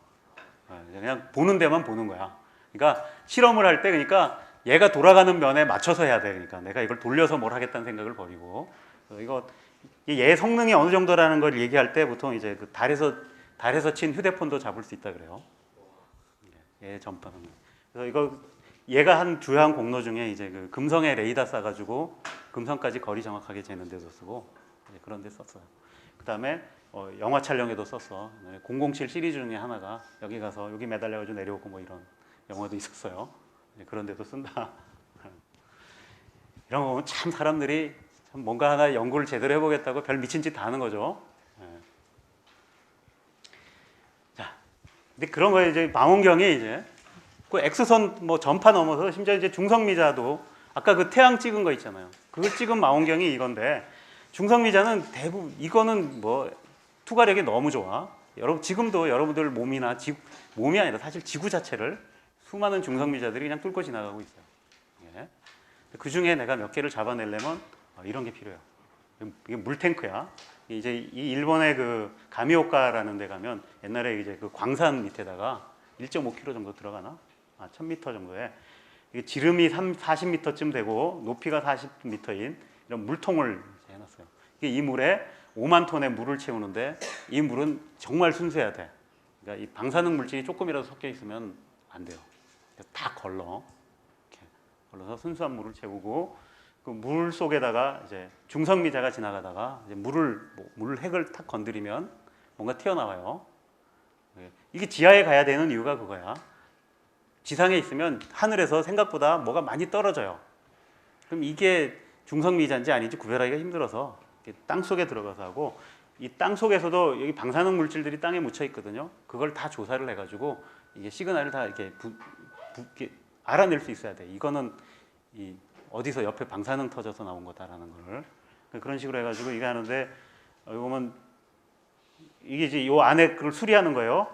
그냥 보는 데만 보는 거야. 그러니까 실험을 할 때 그러니까 얘가 돌아가는 면에 맞춰서 해야 돼. 그러니까 내가 이걸 돌려서 뭘 하겠다는 생각을 버리고 얘 성능이 어느 정도라는 걸 얘기할 때 보통 이제 그 달에서 친 휴대폰도 잡을 수 있다 그래요. 얘 전파는. 그래서 얘가 한 주요한 공로 중에 이제 그 금성에 레이더 쏴가지고 금성까지 거리 정확하게 재는 데도 쓰고 그런 데 썼어요. 그 다음에 영화 촬영에도 썼어. 007 시리즈 중에 하나가 여기 가서 여기 매달려가지고 내려오고 뭐 이런 영화도 있었어요. 그런 데도 쓴다. 이런 거 보면 참 사람들이 참 뭔가 하나 연구를 제대로 해보겠다고 별 미친 짓 다 하는 거죠. 자, 근데 그런 거에 이제 망원경이 이제 그 X선 뭐 전파 넘어서 심지어 이제 중성미자도 아까 그 태양 찍은 거 있잖아요. 그걸 찍은 망원경이 이건데 중성미자는 대부분 이거는 뭐 투과력이 너무 좋아. 여러분 지금도 여러분들 몸이나 몸이 아니라 사실 지구 자체를 수많은 중성미자들이 그냥 뚫고 지나가고 있어요. 예. 그 중에 내가 몇 개를 잡아내려면 이런 게 필요해요. 이게 물탱크야. 이제 이 일본의 그 가미오카라는 데 가면 옛날에 이제 그 광산 밑에다가 1.5km 정도 들어가나? 1000m 정도에 이게 지름이 40m쯤 되고 높이가 40m인 이런 물통을 해놨어요. 이 물에 5만 톤의 물을 채우는데 이 물은 정말 순수해야 돼. 그러니까 이 방사능 물질이 조금이라도 섞여 있으면 안 돼요. 다 걸러. 이렇게 걸러서 순수한 물을 채우고 그 물 속에다가 이제 중성미자가 지나가다가 이제 물 핵을 탁 건드리면 뭔가 튀어나와요. 이게 지하에 가야 되는 이유가 그거야. 지상에 있으면 하늘에서 생각보다 뭐가 많이 떨어져요. 그럼 이게 중성미자인지 아닌지 구별하기가 힘들어서 땅 속에 들어가서 하고 이 땅 속에서도 여기 방사능 물질들이 땅에 묻혀 있거든요. 그걸 다 조사를 해가지고 이게 시그널을 다 이렇게 알아낼 수 있어야 돼. 이거는 어디서 옆에 방사능 터져서 나온 거다라는 걸 그런 식으로 해가지고 이거 하는데 여기 보면 이게 이제 이 안에 그걸 수리하는 거예요.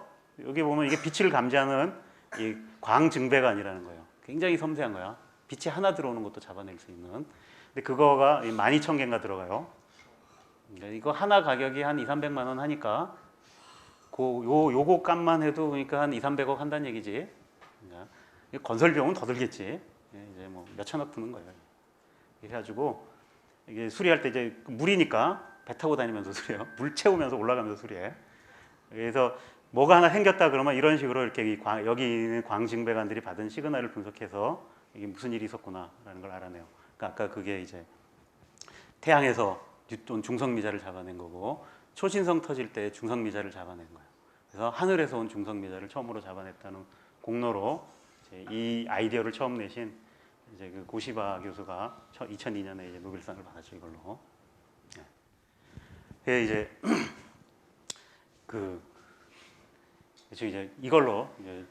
여기 보면 이게 빛을 감지하는 이 광증배가 아니라는 거예요. 굉장히 섬세한 거야. 빛이 하나 들어오는 것도 잡아낼 수 있는. 근데 그거가 12,000개인가 들어가요. 그러니까 이거 하나 가격이 한 200~300만 원 하니까 요거 값만 해도 그러니까 한 200~300억 한다는 얘기지. 그러니까 건설 비용은 더 들겠지. 이제 뭐 몇천억 드는 거예요. 그래가지고 이게 수리할 때 이제 물이니까 배 타고 다니면서 수리해요. 물 채우면서 올라가면서 수리해. 그래서 뭐가 하나 생겼다 그러면 이런 식으로 이렇게 여기 있는 광증배관들이 받은 시그널을 분석해서 이게 무슨 일이 있었구나라는 걸 알아내요. 그러니까 아까 그게 이제 태양에서 뉴턴 중성미자를 잡아낸 거고 초신성 터질 때 중성미자를 잡아낸 거예요. 그래서 하늘에서 온 중성미자를 처음으로 잡아냈다는 공로로 이제 이 아이디어를 처음 내신 이제 그 고시바 교수가 2002년에 이제 노벨상을 받았죠 이걸로. 네. 이제 그래서 이제 이걸로 이제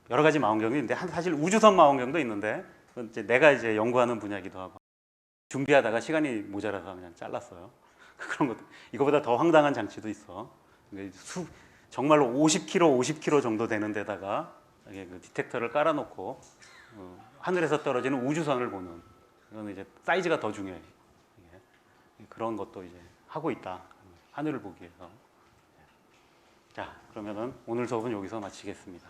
여러 가지 망원경이 있는데 사실 우주선 망원경도 있는데 이제 내가 이제 연구하는 분야기도 하고 준비하다가 시간이 모자라서 그냥 잘랐어요. 그런 것도 이거보다 더 황당한 장치도 있어. 정말로 50km 정도 되는 데다가 그 디텍터를 깔아놓고 하늘에서 떨어지는 우주선을 보는 이거는 이제 사이즈가 더 중요해. 그런 것도 이제 하고 있다. 하늘을 보기 위해서. 자, 그러면은 오늘 수업은 여기서 마치겠습니다.